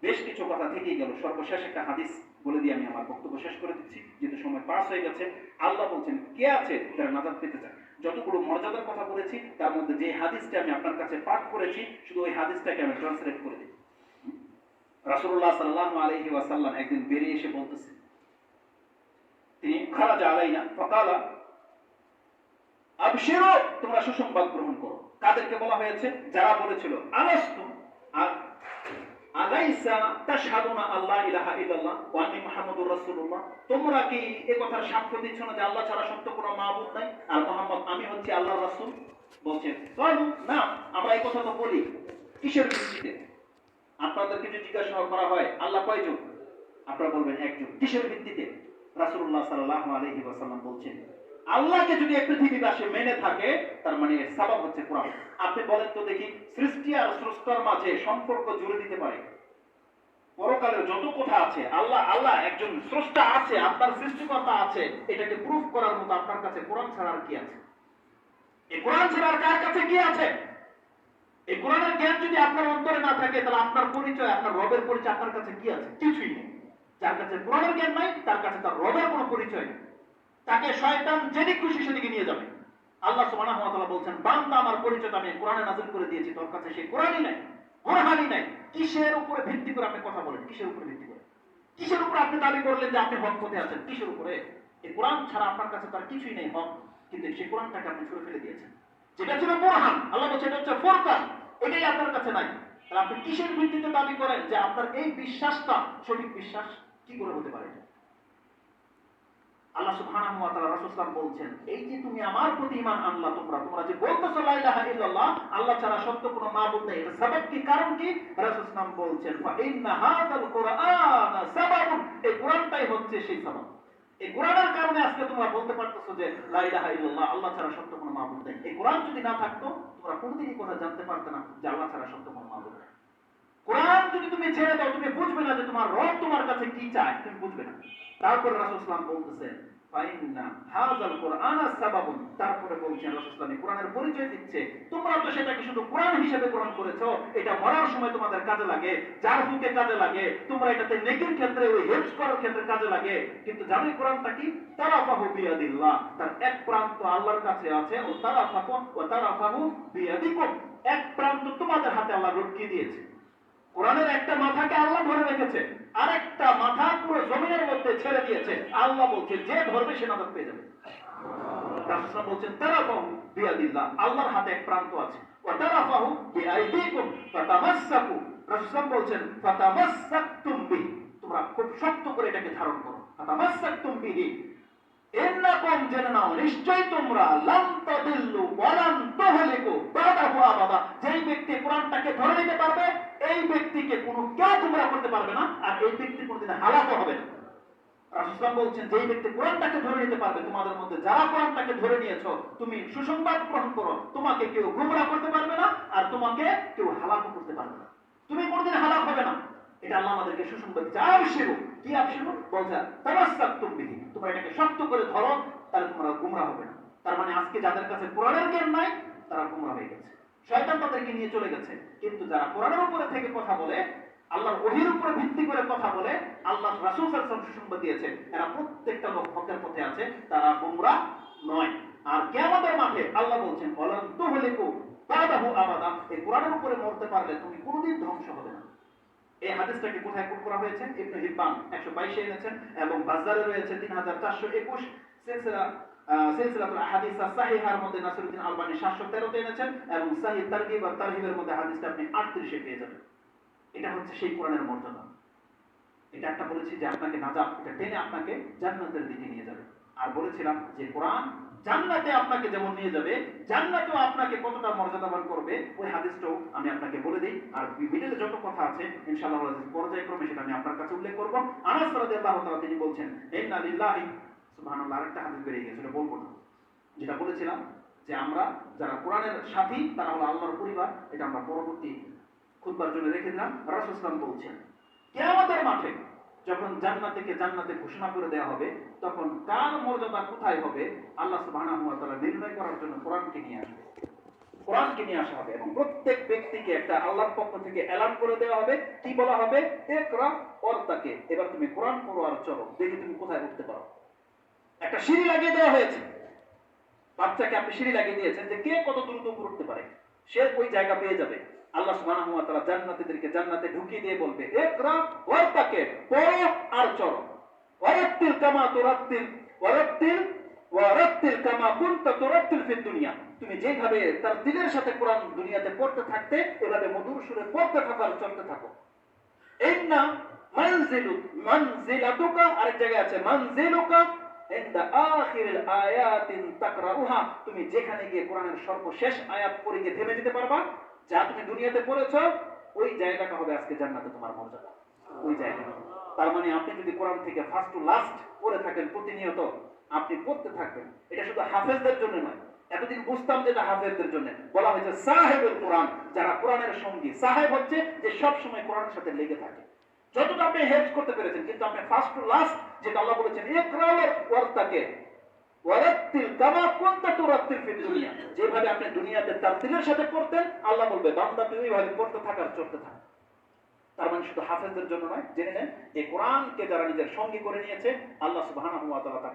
বেশ কিছু কথা থেকেই গেল, সর্বশেষ একটা হাদিস বলে দিয়ে আমি আমার বক্তব্য শেষ করে দিচ্ছি যেহেতু সময় পাস হয়ে গেছে। আল্লাহ বলছেন কে আছে যারা নাজাত পেতে চায়। যতগুলো মর্যাদার কথা বলেছি তার মধ্যে যে হাদিসটা আমি আপনার কাছে পাঠ করেছি শুধু ওই হাদিসটাকে আমি ট্রান্সলেট করে দিই। রাসূলুল্লাহ সাল্লাল্লাহু আলাইহি ওয়াসাল্লাম একদিন বেরিয়ে এসে বলতেছেন, তিনি খারাজা আলাইনা ফাকালা আবশিরু, তোমরা সুসংবাদ গ্রহণ করো। কাদেরকে বলা হয়েছে? যারা বলেছিল আলাস্তু আলাইসা তাশহাদুনা আল্লা ইলাহা ইল্লাল্লাহ ওয়া আন্নী মুহাম্মাদুর রাসূলুল্লাহ, তোমরা কি এই কথার সাক্ষ্য দিচ্ছ না যে আল্লাহ ছাড়া সত্য কোনো মাবুদ নাই আর মুহাম্মদ আমি হচ্ছি আল্লাহর রাসূল? বলছেন কালু না, আমরা এই কথা তো বলি। কিসের ভিত্তিতে? আপনাদেরকে যদি জিজ্ঞাসা করা হয় আল্লাহ কয়জন, আপনারা বলবেন একজন। কিসের ভিত্তিতে? রাসূলুল্লাহ সাল্লাল্লাহু আলাইহি ওয়াসাল্লাম বলছেন আল্লাহকে যদি এক পৃথিবীবাসী মেনে থাকে তার মানে এর সাবাব হচ্ছে কোরআন। আপনি বলেন তো দেখি সৃষ্টি আর স্রষ্টার মাঝে সম্পর্ক জুড়ে দিতে পারে পরকালের যত কথা আছে, আল্লাহ একজন স্রষ্টা আছে, আপনার সৃষ্টিকর্তা আছে, এটাকে প্রুফ করার মতো আপনার কাছে কোরআন ছাড়া আর কি আছে? এই কোরআন ছাড়া আর কার কাছে কি আছে? এই কোরআনের জ্ঞান যদি আপনার অন্তরে না থাকে তাহলে আপনার পরিচয়, আপনার রবের পরিচয় আপনার কাছে কি আছে? কিছুই নেই। যার কাছে কোরআনের জ্ঞান নাই তার কাছে তার রবের কোনো পরিচয় নেই। তাকে শয়তান যেদিকে খুশি সেদিকে নিয়ে যাবে। আল্লাহ সুবহানাহু ওয়া তাআলা বলছেন, বান্দা আমার পরিচয় আমি কোরআনে নাযিল করে দিয়েছি, তোর কাছে সেই কোরআনই নাই, কোরআনই নাই। কিসের উপরে ভিত্তি করে আপনি কথা বলেন? কিসের উপরে ভিত্তি করে? কিসের উপরে আপনি দাবি করলেন যে আপনি হক পথে আছেন? কিসের উপরে? এই কোরআন ছাড়া আপনার কাছে তার কিছুই নেই হক, কিন্তু সেই কোরআনটাকে আপনি ছুঁড়ে ফেলে দিয়েছেন। যেটা ছিল বুরহান, আল্লাহ বলছে এটা হচ্ছে ফুরকান, এটাই আপনার কাছে নাই। তাহলে আপনি কিসের ভিত্তিতে দাবি করেন যে আপনার এই বিশ্বাসটা সঠিক বিশ্বাস? কি করে হতে পারে? আল্লাহ সুবহানাহু ওয়া তাআলা রাসূল সাল্লাল্লাহু আলাইহি ওয়াসাল্লাম বলছেন, এই যে তুমি আমার প্রতি ঈমান আনলা, তোমরা যে বলতেছো লা ইলাহা ইল্লাল্লাহ, আল্লাহ ছাড়া সত্য কোনো মাবুদ নেই, এটা সবব কি, কারণ কি? রাসূল সাল্লাল্লাহু আলাইহি ওয়াসাল্লাম বলছেন, ফা ইন্না হাযাল কুরআন সাবাবুন, এই কোরআনটাই হচ্ছে সেই সবব। এই কোরআনের কারণে আজকে তোমরা বলতে পারতেছো যে লা ইলাহা ইল্লাল্লাহ, আল্লাহ ছাড়া সত্য কোনো মাবুদ নেই। এই কোরআন যদি না থাকতো তোমরা কোনোদিনই কথা জানতে পারতে না যে আল্লাহ ছাড়া সত্য কোনো মাবুদ নেই। কোরআন যদি তুমি ছেড়ে দাও, তুমি বুঝবে না যে তোমার রব তোমার কাছে কি চায়, তুমি বুঝবে না। তারপর রাসূল সাল্লাল্লাহু আলাইহি ওয়াসাল্লাম বলতেছেন, ফাইন্না হাযাল কুরআন সাবাবুন, তারপরে বলছেন রাসূল সাল্লাল্লাহু আলাইহি ওয়াসাল্লাম কোরআনের পরিচয় দিচ্ছে, তোমরা তো সেটাকে শুধু কোরআন হিসেবে গ্রহণ করেছো, এটা মরার সময় তোমাদের কাজে লাগে, যার হুকে কাজে লাগে, তোমরা এটাতে নেকির ক্ষেত্রে, ওই হেফজ করার ক্ষেত্রে কাজে লাগে, কিন্তু জানো এই কোরআনটা কি? তারাফাহু বিয়াদিল্লাহ, তার এক প্রান্ত আল্লাহর কাছে আছে, ও তারাফাহু বিয়াদিকুম, এক প্রান্ত তোমাদের হাতে আল্লাহ রক্ষিয়ে দিয়েছে। কোরআনের একটা মাথাকে আল্লাহ ধরে রেখেছে, আরেকটা মাথা পুরো জমিনের মধ্যে ছেড়ে দিয়েছে। আল্লাহ বলছে যে ধরবে সে নাজাত পেয়ে যাবে। রাসূল বলছেন তারাফাহু বিয়াদিল্লাহ, আল্লাহর হাতে এক প্রান্ত আছে, ওয়া তারাফাহু বিআইদিকুম ফাতামাসসাকু, রাসূল বলছেন ফাতামাসসাকতুম বিহি, তোমরা খুব শক্ত করে এটাকে ধারণ করো। ফাতামাসসাকতুম বিহি ইন্নাকুম, জেনে নাও নিশ্চয়ই তোমরা লাম তাদিল্লু ওয়া লাম তুহলিকু বাদাহু আবাদা, যেই ব্যক্তি কোরআনটাকে ধরে নিতে পারবে এই ব্যক্তিকে কোনো কেউ গুমরাহ করতে পারবে না, আর এই ব্যক্তি কোনোদিন হালাক হবে না। রাসূল বলছেন যেই ব্যক্তি কোরআনটাকে ধরে নিতে পারবে, তোমাদের মধ্যে যারা কোরআনটাকে ধরে নিয়েছো, তুমি সুসংবাদ গ্রহণ করো, তোমাকে কেউ গুমরাহ করতে পারবে না, আর তোমাকে কেউ হালাক করতে পারবে না, তুমি কোনোদিন হালাক হবে না। এটা আল্লাহ আমাদেরকে সুসংবাদ দিচ্ছে। আবশিরু, কি আবশিরু? বলছে তামাসসাকতুম বিহি, তোমরা এটাকে শক্ত করে ধরো, তাহলে তোমরা গুমরাহ হবে না। তার মানে আজকে যাদের কাছে কোরআনের জ্ঞান নাই তারা গুমরাহ হয়ে গেছে, শয়তান তাদেরকে নিয়ে চলে গেছে। কিন্তু যারা কোরআনের উপরে থেকে কথা বলে, আল্লাহর ওহীর উপরে ভিত্তি করে কথা বলে, আল্লাহ রাসূল সাল্লাল্লাহু আলাইহি ওয়াসাল্লাম সুসংবাদ দিয়েছেন, এরা প্রত্যেকটা লোক হকের পথে আছে, তারা গুমরাহ নয়। আর কিয়ামতের মাঠে আল্লাহ বলছেন ওয়ালান তুহলিকু বাদাহু আবাদা, এই কোরআনের উপরে মরতে পারলে তুমি কোনোদিন ধ্বংস হবে না। এই হাদিসটাকে কোথায় কোট করা হয়েছে? ইবনে হিব্বান 122 এ এনেছেন, এবং বাজারে রয়েছে 3421, সিলসিলাতুল আহাদিস সাহিহার মধ্যে নাসিরউদ্দিন আলবানী 713 তে এনেছেন, এবং সহিহ তারগিব ওয়া তারহিবের মধ্যে হাদিসটা আপনি 38 এ পেয়ে যাবেন। এটা হচ্ছে সেই কোরআনের মর্যাদা। এটা একটা বলেছি যে আপনাকে নাজাত, এটা টেনে আপনাকে জান্নাতের দিকে নিয়ে যাবে। আর বলেছিলাম যে কোরআন জান্নাতে আপনাকে যেমন নিয়ে যাবে, জান্নাতেও আপনাকে কতটা মর্যাদাবান করবে, ওই হাদিসটাও আমি আপনাকে বলে দিই। আর মিডলে যত কথা আছে ইনশাআল্লাহ পর্যায়ক্রমে সেটা আমি আপনার কাছে উল্লেখ করব। আনাস রাদিয়াল্লাহু তাআলা তিনি বলছেন, ইন্না লিল্লাহি, সুবহানাল্লাহ, আরেকটা হাদিস বেরিয়ে গেছে, এটা বলবো না। যেটা বলেছিলাম যে আমরা যারা কোরআনের সাথী তারা হলো আল্লাহর পরিবার, এটা আমরা পরবর্তী খুতবার জন্য রেখে দিলাম। রাসূল সাল্লাল্লাহু আলাইহি ওয়াসাল্লাম বলছেন, কিয়ামতের মাঠে যখন জান্নাতকে জান্নাতে ঘোষণা করে দেওয়া হবে, তখন কার মর্যাদা কোথায় হবে আল্লাহ সুবহানাহু ওয়া তাআলা নির্ণয় করার জন্য কোরআনকে নিয়ে আসবে, কোরআনকে নিয়ে আসা হবে, এবং প্রত্যেক ব্যক্তিকে একটা আল্লাহর পক্ষ থেকে এলান করে দেওয়া হবে। কি বলা হবে? ইকরা ওয়ারতাকে, এবার তুমি কোরআন পড়ো আর চলো, দেখি তুমি কোথায় উঠতে পারো। একটা সিঁড়ি লাগিয়ে দেওয়া হয়েছে, বাচ্চাকে আপনি সিঁড়ি লাগিয়ে দিয়েছেন যে কে কত দ্রুত উপরে উঠতে পারে, সে ওই জায়গা পেয়ে যাবে। আল্লাহ সুবহানাহু ওয়া তাআলা জান্নাতীদেরকে জান্নাতে ঢুকিয়ে দিয়ে বলবে, ইকরা ওয়ারতাকে, পড়ো আর চলো, ওয়ারাত্তিল কামা তুরাত্তিল ওয়ারাত্তিল কামা কুনতা তুরাত্তিল ফিদ দুনিয়া, তুমি যেভাবে তার দিলের সাথে কোরআন দুনিয়াতে পড়তে থাকতে, এভাবে মধুর সুরে পড়তে থাকো আর চলতে থাকো। ইন্না মানজিলাতুকা, আরেক জায়গায় আছে মানজিলুকা ইনদা আখিরিল আয়াতিন তাকরাউহা, তুমি যেখানে গিয়ে কোরআনের সর্বশেষ আয়াত পড়ে গিয়ে থেমে যেতে পারবা, যা তুমি দুনিয়াতে পড়েছো ওই জায়গাটা হবে আজকে জান্নাতে তোমার মর্যাদা, ওই জায়গা। তার মানে আপনি যদি কোরআন থেকে ফার্স্ট টু লাস্ট পড়ে থাকেন প্রতিনিয়ত, আপনি পড়তে থাকবেন। এটা শুধু হাফেজদের জন্য নয়, এতদিন বুঝতাম যেটা হাফেজদের জন্য, বলা হয়েছে সাহেবুল কোরআন, যারা কোরআনের সঙ্গী। সাহেব হচ্ছে যে সব সময় কোরআনের সাথে লেগে থাকে, যতটা আপনি হেল্প করতে পেরেছেন, কিন্তু আপনি ফার্স্ট টু লাস্ট যেটা আল্লাহ বলেছেন ইকরা ওয়ারতাকে ওয়ারাত্তিল কামা কুনতা তুরাত্তিল ফিদ দুনিয়া, যেভাবে আপনি দুনিয়াতে তারতিলের সাথে পড়তেন, আল্লাহ বলবে বান্দা তুই ওইভাবে পড়তে থাক আর চলতে থাক। তার মানে শুধু হাফেজদের জন্য নয়, জেনে নেন এই কোরআনকে যারা নিজের সঙ্গী করে নিয়েছে, আল্লাহ সুবহানাহু ওয়া তাআলা তাকে